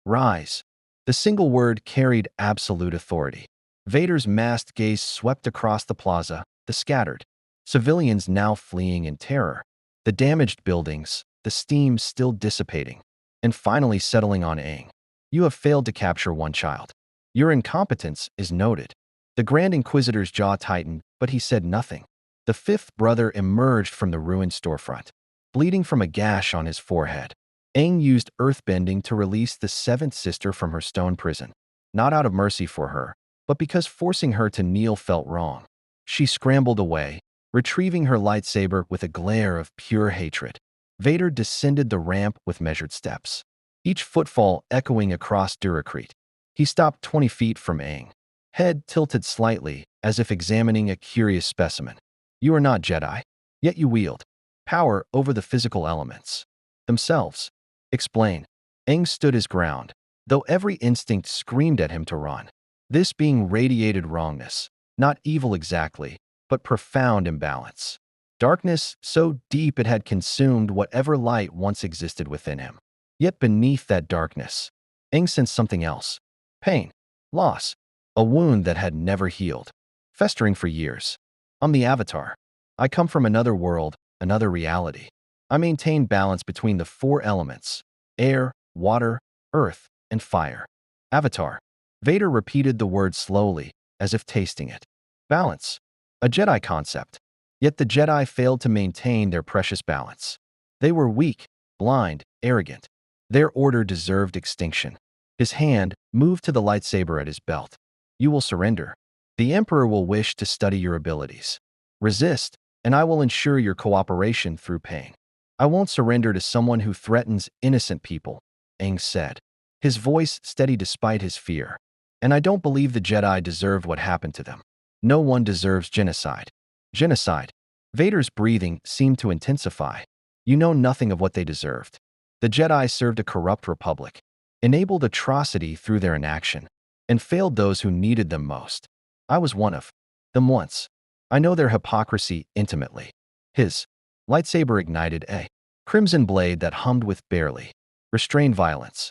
Rise. The single word carried absolute authority. Vader's masked gaze swept across the plaza, the scattered civilians now fleeing in terror, the damaged buildings, the steam still dissipating, and finally settling on Aang. You have failed to capture one child. Your incompetence is noted. The Grand Inquisitor's jaw tightened, but he said nothing. The 5th brother emerged from the ruined storefront, bleeding from a gash on his forehead. Aang used earthbending to release the 7th sister from her stone prison, not out of mercy for her, but because forcing her to kneel felt wrong. She scrambled away, retrieving her lightsaber with a glare of pure hatred. Vader descended the ramp with measured steps, each footfall echoing across Duracrete. He stopped 20 feet from Aang, head tilted slightly as if examining a curious specimen. You are not Jedi, yet you wield power over the physical elements themselves. Explain. Aang stood his ground, though every instinct screamed at him to run. This being radiated wrongness, not evil exactly, but profound imbalance. Darkness so deep it had consumed whatever light once existed within him. Yet beneath that darkness, Aang sensed something else. Pain, loss, a wound that had never healed, festering for years. I'm the Avatar. I come from another world, another reality. I maintain balance between the 4 elements: air, water, earth, and fire. Avatar. Vader repeated the word slowly, as if tasting it. Balance. A Jedi concept. Yet the Jedi failed to maintain their precious balance. They were weak, blind, arrogant. Their order deserved extinction. His hand moved to the lightsaber at his belt. You will surrender. The Emperor will wish to study your abilities. Resist, and I will ensure your cooperation through pain. I won't surrender to someone who threatens innocent people, Aang said, his voice steady despite his fear. And I don't believe the Jedi deserved what happened to them. No one deserves genocide. Genocide. Vader's breathing seemed to intensify. You know nothing of what they deserved. The Jedi served a corrupt republic, enabled atrocity through their inaction, and failed those who needed them most. I was one of them once. I know their hypocrisy intimately. His lightsaber ignited a crimson blade that hummed with barely restrained violence.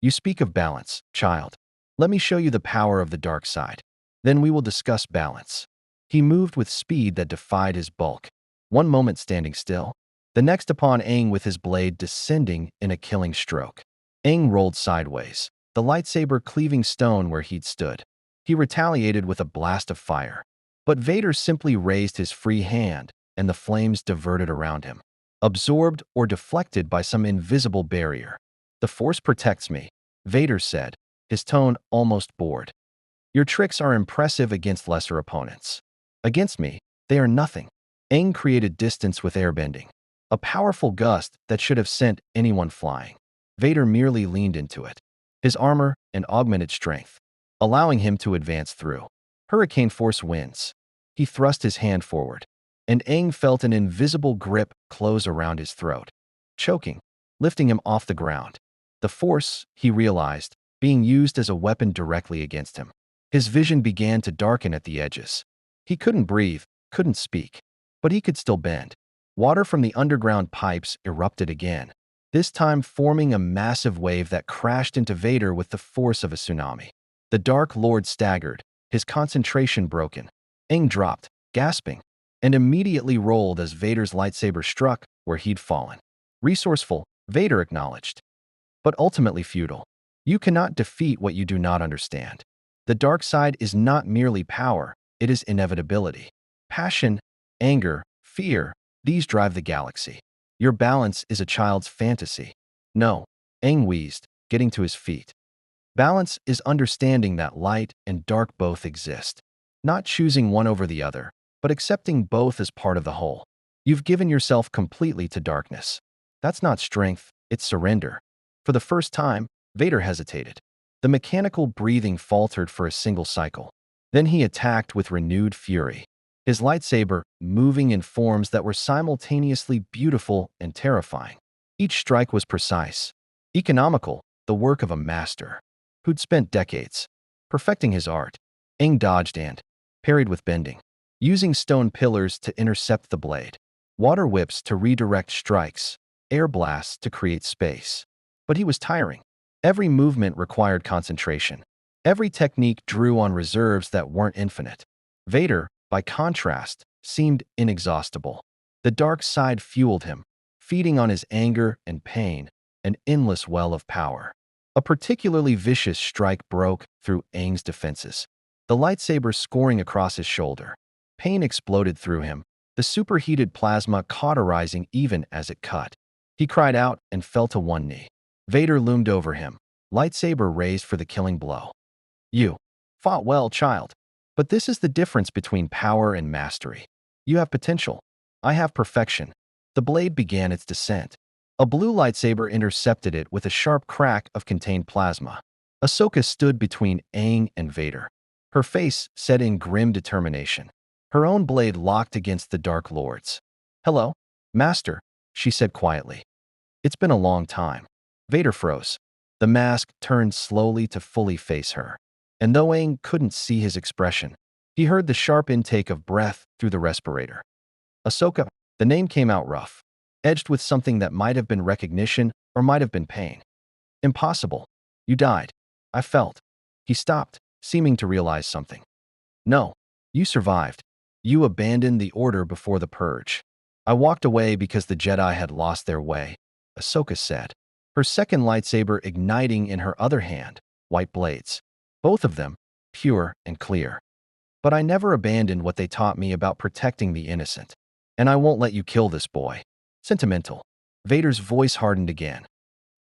You speak of balance, child. Let me show you the power of the dark side. Then we will discuss balance. He moved with speed that defied his bulk, one moment standing still, the next upon Aang with his blade descending in a killing stroke. Aang rolled sideways, the lightsaber cleaving stone where he'd stood. He retaliated with a blast of fire. But Vader simply raised his free hand, and the flames diverted around him, absorbed or deflected by some invisible barrier. "The Force protects me," Vader said, his tone almost bored. "Your tricks are impressive against lesser opponents. Against me, they are nothing." Aang created distance with airbending, a powerful gust that should have sent anyone flying. Vader merely leaned into it, his armor and augmented strength, allowing him to advance through. Hurricane force winds. He thrust his hand forward, and Aang felt an invisible grip close around his throat, choking, lifting him off the ground. The force, he realized, being used as a weapon directly against him. His vision began to darken at the edges. He couldn't breathe, couldn't speak, but he could still bend. Water from the underground pipes erupted again, this time forming a massive wave that crashed into Vader with the force of a tsunami. The Dark Lord staggered, his concentration broken. Aang dropped, gasping, and immediately rolled as Vader's lightsaber struck where he'd fallen. Resourceful, Vader acknowledged, but ultimately futile. You cannot defeat what you do not understand. The dark side is not merely power, it is inevitability. Passion, anger, fear, these drive the galaxy. Your balance is a child's fantasy. No, Aang wheezed, getting to his feet. Balance is understanding that light and dark both exist. Not choosing one over the other, but accepting both as part of the whole. You've given yourself completely to darkness. That's not strength, it's surrender. For the first time, Vader hesitated. The mechanical breathing faltered for a single cycle. Then he attacked with renewed fury, his lightsaber moving in forms that were simultaneously beautiful and terrifying. Each strike was precise, economical, the work of a master who'd spent decades perfecting his art. Aang dodged and parried with bending, using stone pillars to intercept the blade, water whips to redirect strikes, air blasts to create space. But he was tiring. Every movement required concentration. Every technique drew on reserves that weren't infinite. Vader, by contrast, seemed inexhaustible. The dark side fueled him, feeding on his anger and pain, an endless well of power. A particularly vicious strike broke through Aang's defenses, the lightsaber scoring across his shoulder. Pain exploded through him, the superheated plasma cauterizing even as it cut. He cried out and fell to one knee. Vader loomed over him, lightsaber raised for the killing blow. "You fought well, child. But this is the difference between power and mastery. You have potential. I have perfection." The blade began its descent. A blue lightsaber intercepted it with a sharp crack of contained plasma. Ahsoka stood between Aang and Vader, her face set in grim determination. Her own blade locked against the Dark Lord's. "Hello, Master," she said quietly. "It's been a long time." Vader froze. The mask turned slowly to fully face her. And though Aang couldn't see his expression, he heard the sharp intake of breath through the respirator. "Ahsoka," the name came out rough, edged with something that might have been recognition or might have been pain. "Impossible. You died. I felt." He stopped, seeming to realize something. "No, you survived. You abandoned the Order before the Purge." "I walked away because the Jedi had lost their way," Ahsoka said, her second lightsaber igniting in her other hand, white blades, both of them pure and clear. "But I never abandoned what they taught me about protecting the innocent. And I won't let you kill this boy." Sentimental. Vader's voice hardened again.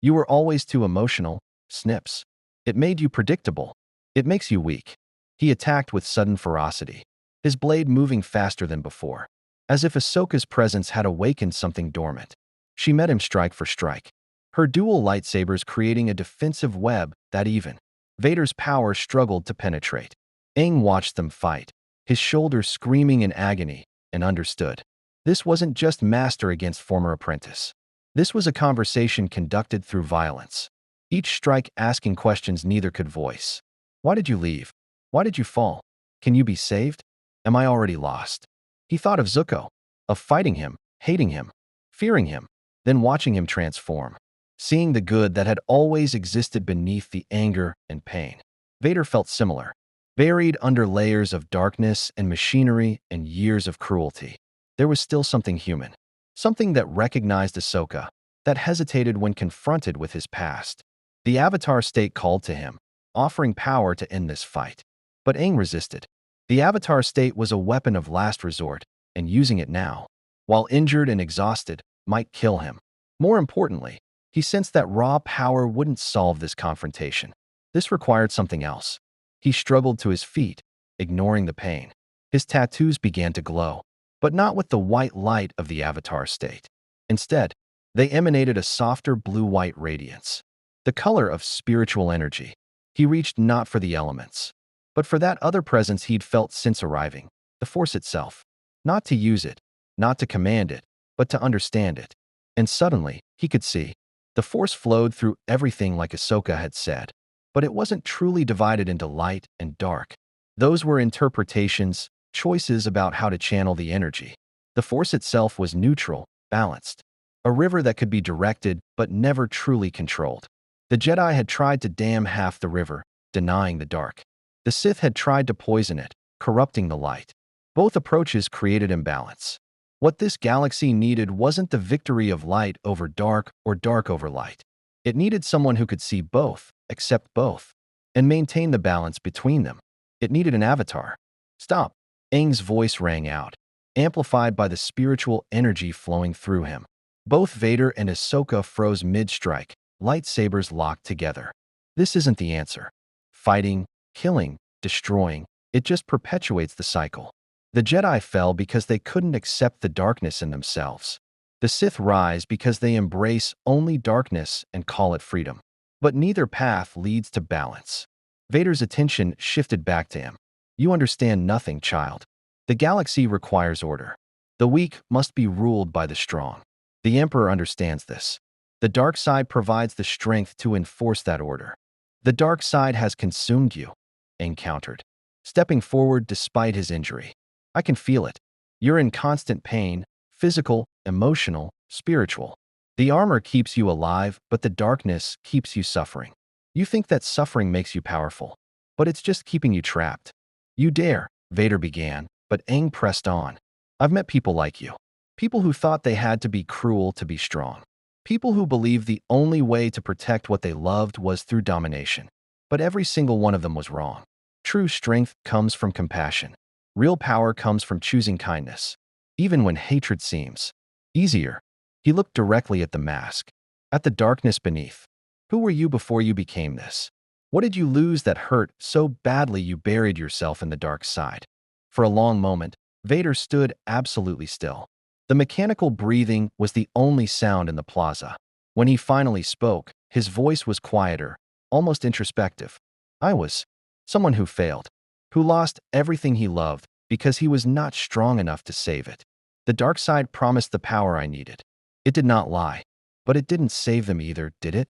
"You were always too emotional, Snips. It made you predictable. It makes you weak." He attacked with sudden ferocity, his blade moving faster than before, as if Ahsoka's presence had awakened something dormant. She met him strike for strike, her dual lightsabers creating a defensive web that even Vader's power struggled to penetrate. Aang watched them fight, his shoulders screaming in agony, and understood. This wasn't just master against former apprentice. This was a conversation conducted through violence, each strike asking questions neither could voice. "Why did you leave? Why did you fall? Can you be saved? Am I already lost?" He thought of Zuko, of fighting him, hating him, fearing him, then watching him transform, seeing the good that had always existed beneath the anger and pain. Vader felt similar, buried under layers of darkness and machinery and years of cruelty. There was still something human, something that recognized Ahsoka, that hesitated when confronted with his past. The Avatar state called to him, offering power to end this fight. But Aang resisted. The Avatar state was a weapon of last resort, and using it now, while injured and exhausted, might kill him. More importantly, He sensed that raw power wouldn't solve this confrontation. This required something else. He struggled to his feet, ignoring the pain. His tattoos began to glow, but not with the white light of the Avatar state. Instead, they emanated a softer blue-white radiance, the color of spiritual energy. He reached not for the elements, but for that other presence he'd felt since arriving, the Force itself. Not to use it, not to command it, but to understand it. And suddenly, he could see. The Force flowed through everything like Ahsoka had said, but it wasn't truly divided into light and dark. Those were interpretations, choices about how to channel the energy. The Force itself was neutral, balanced. A river that could be directed but never truly controlled. The Jedi had tried to dam half the river, denying the dark. The Sith had tried to poison it, corrupting the light. Both approaches created imbalance. What this galaxy needed wasn't the victory of light over dark or dark over light. It needed someone who could see both, accept both, and maintain the balance between them. It needed an avatar. Stop! Aang's voice rang out, amplified by the spiritual energy flowing through him. Both Vader and Ahsoka froze mid-strike, lightsabers locked together. This isn't the answer. Fighting, killing, destroying, it just perpetuates the cycle. The Jedi fell because they couldn't accept the darkness in themselves. The Sith rise because they embrace only darkness and call it freedom. But neither path leads to balance. Vader's attention shifted back to him. You understand nothing, child. The galaxy requires order. The weak must be ruled by the strong. The Emperor understands this. The dark side provides the strength to enforce that order. The dark side has consumed you, Aang countered, stepping forward despite his injury. I can feel it. You're in constant pain, physical, emotional, spiritual. The armor keeps you alive, but the darkness keeps you suffering. You think that suffering makes you powerful, but it's just keeping you trapped. You dare, Vader began, but Aang pressed on. I've met people like you. People who thought they had to be cruel to be strong. People who believed the only way to protect what they loved was through domination. But every single one of them was wrong. True strength comes from compassion. Real power comes from choosing kindness, even when hatred seems easier. He looked directly at the mask, at the darkness beneath. Who were you before you became this? What did you lose that hurt so badly you buried yourself in the dark side? For a long moment, Vader stood absolutely still. The mechanical breathing was the only sound in the plaza. When he finally spoke, his voice was quieter, almost introspective. I was someone who failed, who lost everything he loved because he was not strong enough to save it. The dark side promised the power I needed. It did not lie, but it didn't save them either, did it?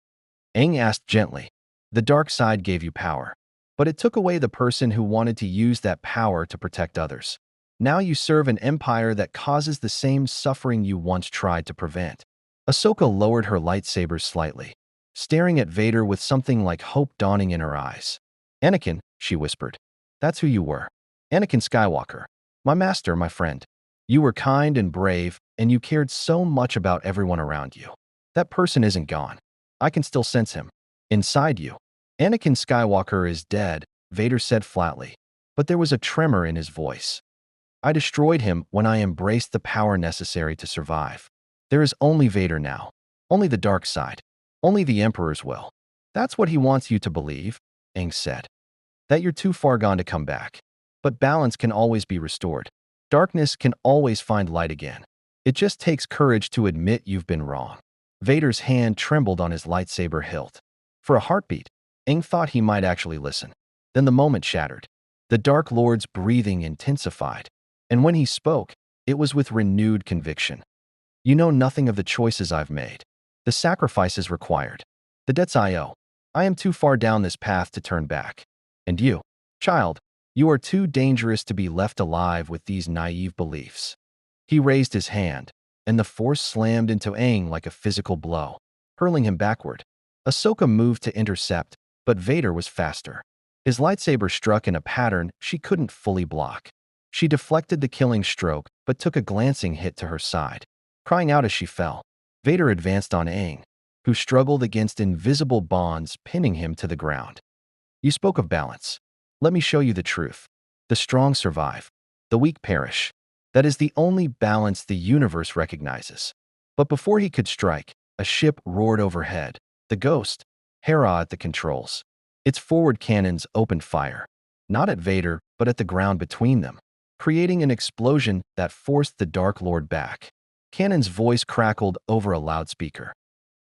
Aang asked gently. The dark side gave you power, but it took away the person who wanted to use that power to protect others. Now you serve an empire that causes the same suffering you once tried to prevent. Ahsoka lowered her lightsaber slightly, staring at Vader with something like hope dawning in her eyes. Anakin, she whispered. That's who you were. Anakin Skywalker. My master, my friend. You were kind and brave, and you cared so much about everyone around you. That person isn't gone. I can still sense him. Inside you. Anakin Skywalker is dead, Vader said flatly, but there was a tremor in his voice. I destroyed him when I embraced the power necessary to survive. There is only Vader now. Only the dark side. Only the Emperor's will. That's what he wants you to believe, Aang said. That you're too far gone to come back. But balance can always be restored. Darkness can always find light again. It just takes courage to admit you've been wrong. Vader's hand trembled on his lightsaber hilt. For a heartbeat, Aang thought he might actually listen. Then the moment shattered. The Dark Lord's breathing intensified. And when he spoke, it was with renewed conviction. You know nothing of the choices I've made. The sacrifices required. The debts I owe. I am too far down this path to turn back. And you, child, you are too dangerous to be left alive with these naive beliefs. He raised his hand, and the Force slammed into Aang like a physical blow, hurling him backward. Ahsoka moved to intercept, but Vader was faster. His lightsaber struck in a pattern she couldn't fully block. She deflected the killing stroke, but took a glancing hit to her side, crying out as she fell. Vader advanced on Aang, who struggled against invisible bonds pinning him to the ground. You spoke of balance. Let me show you the truth. The strong survive. The weak perish. That is the only balance the universe recognizes. But before he could strike, A ship roared overhead. The Ghost, Hera at the controls. Its forward cannons opened fire, not at Vader, but at the ground between them, creating an explosion that forced the Dark Lord back. Cannon's voice crackled over a loudspeaker.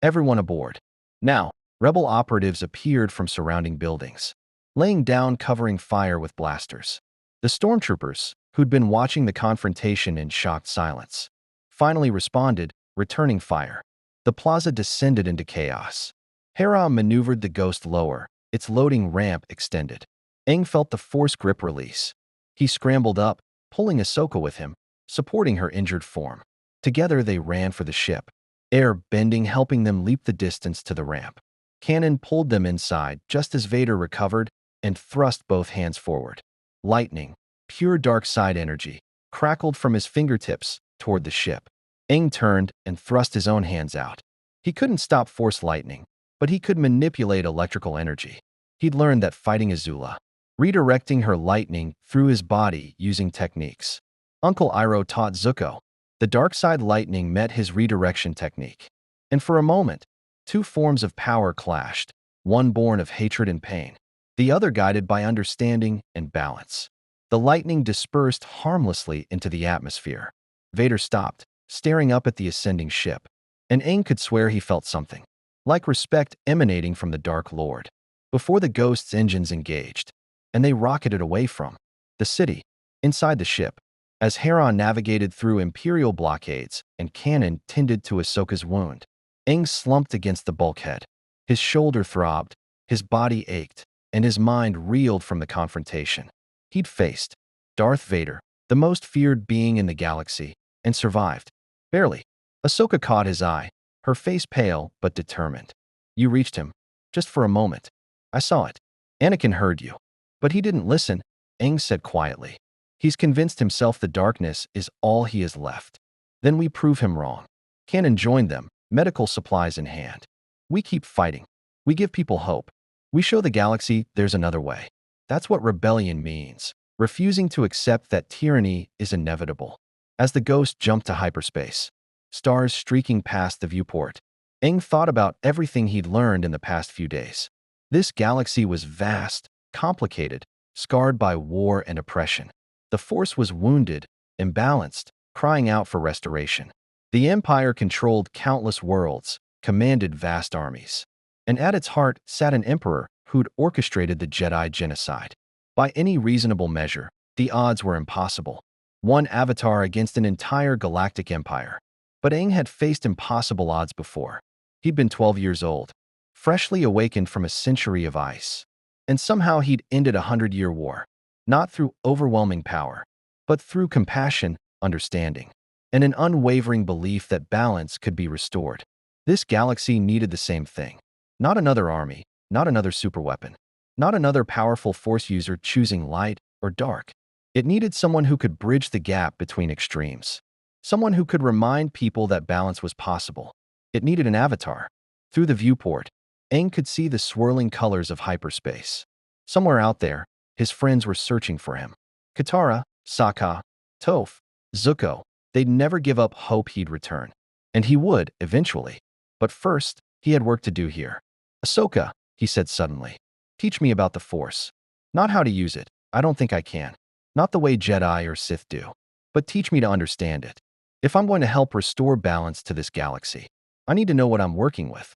Everyone aboard. Now, rebel operatives appeared from surrounding buildings, laying down covering fire with blasters. The stormtroopers, who'd been watching the confrontation in shocked silence, finally responded, returning fire. The plaza descended into chaos. Hera maneuvered the Ghost lower, its loading ramp extended. Aang felt the force grip release. He scrambled up, pulling Ahsoka with him, supporting her injured form. Together they ran for the ship, air bending helping them leap the distance to the ramp. Cannon pulled them inside just as Vader recovered and thrust both hands forward. Lightning, pure dark side energy, crackled from his fingertips toward the ship. Aang turned and thrust his own hands out. He couldn't stop force lightning, but he could manipulate electrical energy. He'd learned that fighting Azula, redirecting her lightning through his body using techniques. Uncle Iroh taught Zuko. The dark side lightning met his redirection technique. And for a moment, two forms of power clashed, one born of hatred and pain, the other guided by understanding and balance. The lightning dispersed harmlessly into the atmosphere. Vader stopped, staring up at the ascending ship, and Aang could swear he felt something, like respect emanating from the Dark Lord. Before the Ghost's engines engaged, and they rocketed away from the city, inside the ship, as Hera navigated through Imperial blockades and cannon tended to Ahsoka's wound. Aang slumped against the bulkhead. His shoulder throbbed, his body ached, and his mind reeled from the confrontation. He'd faced Darth Vader, the most feared being in the galaxy, and survived. Barely. Ahsoka caught his eye, her face pale but determined. You reached him. Just for a moment. I saw it. Anakin heard you. But he didn't listen, Aang said quietly. He's convinced himself the darkness is all he has left. Then we prove him wrong. Kanan joined them, medical supplies in hand. We keep fighting. We give people hope. We show the galaxy there's another way. That's what rebellion means, refusing to accept that tyranny is inevitable. As the Ghost jumped to hyperspace, stars streaking past the viewport, Aang thought about everything he'd learned in the past few days. This galaxy was vast, complicated, scarred by war and oppression. The Force was wounded, imbalanced, crying out for restoration. The Empire controlled countless worlds, commanded vast armies. And at its heart sat an emperor who'd orchestrated the Jedi genocide. By any reasonable measure, the odds were impossible. One avatar against an entire galactic empire. But Aang had faced impossible odds before. He'd been 12 years old, freshly awakened from a century of ice. And somehow he'd ended a 100-year war. Not through overwhelming power, but through compassion, understanding, and an unwavering belief that balance could be restored. This galaxy needed the same thing. Not another army, not another superweapon, not another powerful Force user choosing light or dark. It needed someone who could bridge the gap between extremes. Someone who could remind people that balance was possible. It needed an avatar. Through the viewport, Aang could see the swirling colors of hyperspace. Somewhere out there, his friends were searching for him. Katara, Sokka, Toph, Zuko, they'd never give up hope he'd return. And he would, eventually. But first, he had work to do here. Ahsoka, he said suddenly, teach me about the Force. Not how to use it, I don't think I can. Not the way Jedi or Sith do. But teach me to understand it. If I'm going to help restore balance to this galaxy, I need to know what I'm working with.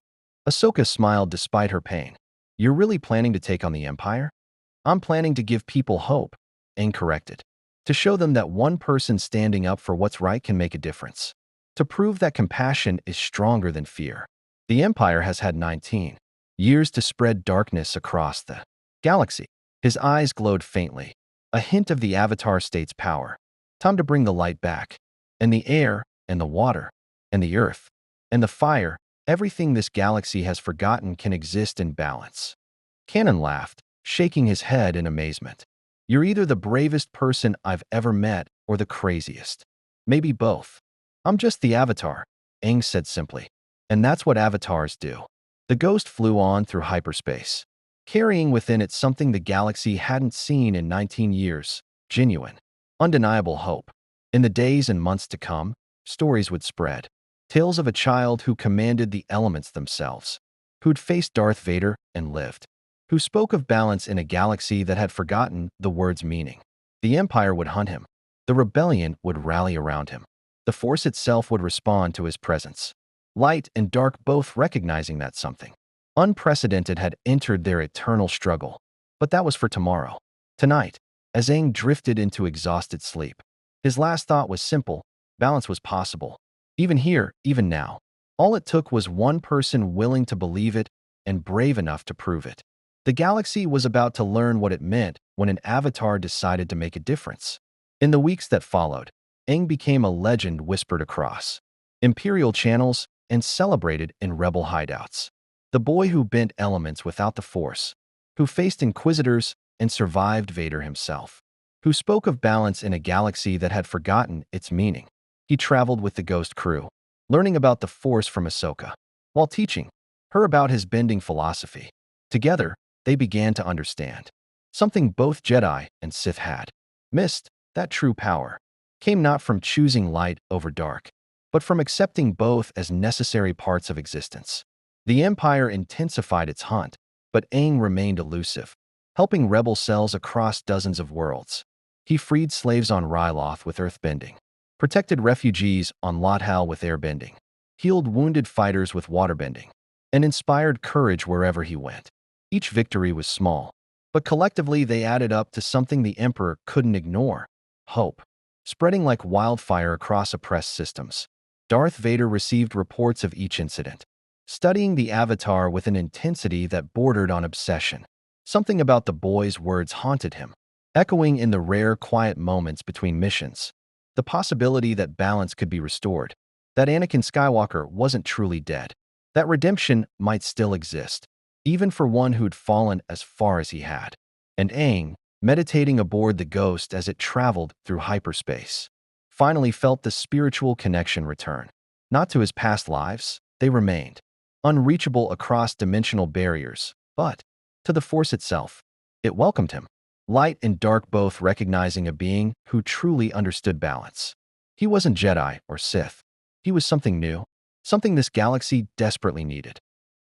Ahsoka smiled despite her pain. You're really planning to take on the Empire? I'm planning to give people hope, Aang corrected. To show them that one person standing up for what's right can make a difference. To prove that compassion is stronger than fear. The Empire has had 19 years to spread darkness across the galaxy. His eyes glowed faintly, a hint of the Avatar state's power. Time to bring the light back. And the air, and the water, and the earth, and the fire, everything this galaxy has forgotten can exist in balance. Kanan laughed, shaking his head in amazement. You're either the bravest person I've ever met or the craziest. Maybe both. I'm just the Avatar, Aang said simply. And that's what avatars do. The Ghost flew on through hyperspace, carrying within it something the galaxy hadn't seen in 19 years, genuine, undeniable hope. In the days and months to come, stories would spread. Tales of a child who commanded the elements themselves, who'd faced Darth Vader and lived, who spoke of balance in a galaxy that had forgotten the word's meaning. The Empire would hunt him. The rebellion would rally around him. The Force itself would respond to his presence. Light and dark both recognizing that something unprecedented had entered their eternal struggle. But that was for tomorrow. Tonight, as Aang drifted into exhausted sleep, his last thought was simple: balance was possible. Even here, even now. All it took was one person willing to believe it and brave enough to prove it. The galaxy was about to learn what it meant when an avatar decided to make a difference. In the weeks that followed, Aang became a legend whispered across Imperial channels and celebrated in rebel hideouts. The boy who bent elements without the Force, who faced Inquisitors and survived Vader himself, who spoke of balance in a galaxy that had forgotten its meaning. He traveled with the Ghost crew, learning about the Force from Ahsoka, while teaching her about his bending philosophy. Together, they began to understand something both Jedi and Sith had missed: that true power came not from choosing light over dark, but from accepting both as necessary parts of existence. The Empire intensified its hunt, but Aang remained elusive, helping rebel cells across dozens of worlds. He freed slaves on Ryloth with earthbending, protected refugees on Lothal with airbending, healed wounded fighters with waterbending, and inspired courage wherever he went. Each victory was small, but collectively they added up to something the Emperor couldn't ignore: hope, spreading like wildfire across oppressed systems. Darth Vader received reports of each incident, studying the Avatar with an intensity that bordered on obsession. Something about the boy's words haunted him, echoing in the rare, quiet moments between missions. The possibility that balance could be restored, that Anakin Skywalker wasn't truly dead, that redemption might still exist, even for one who'd fallen as far as he had. And Aang, meditating aboard the Ghost as it traveled through hyperspace, finally felt the spiritual connection return. Not to his past lives, they remained unreachable across dimensional barriers, but to the Force itself. It welcomed him, light and dark both recognizing a being who truly understood balance. He wasn't Jedi or Sith. He was something new, something this galaxy desperately needed.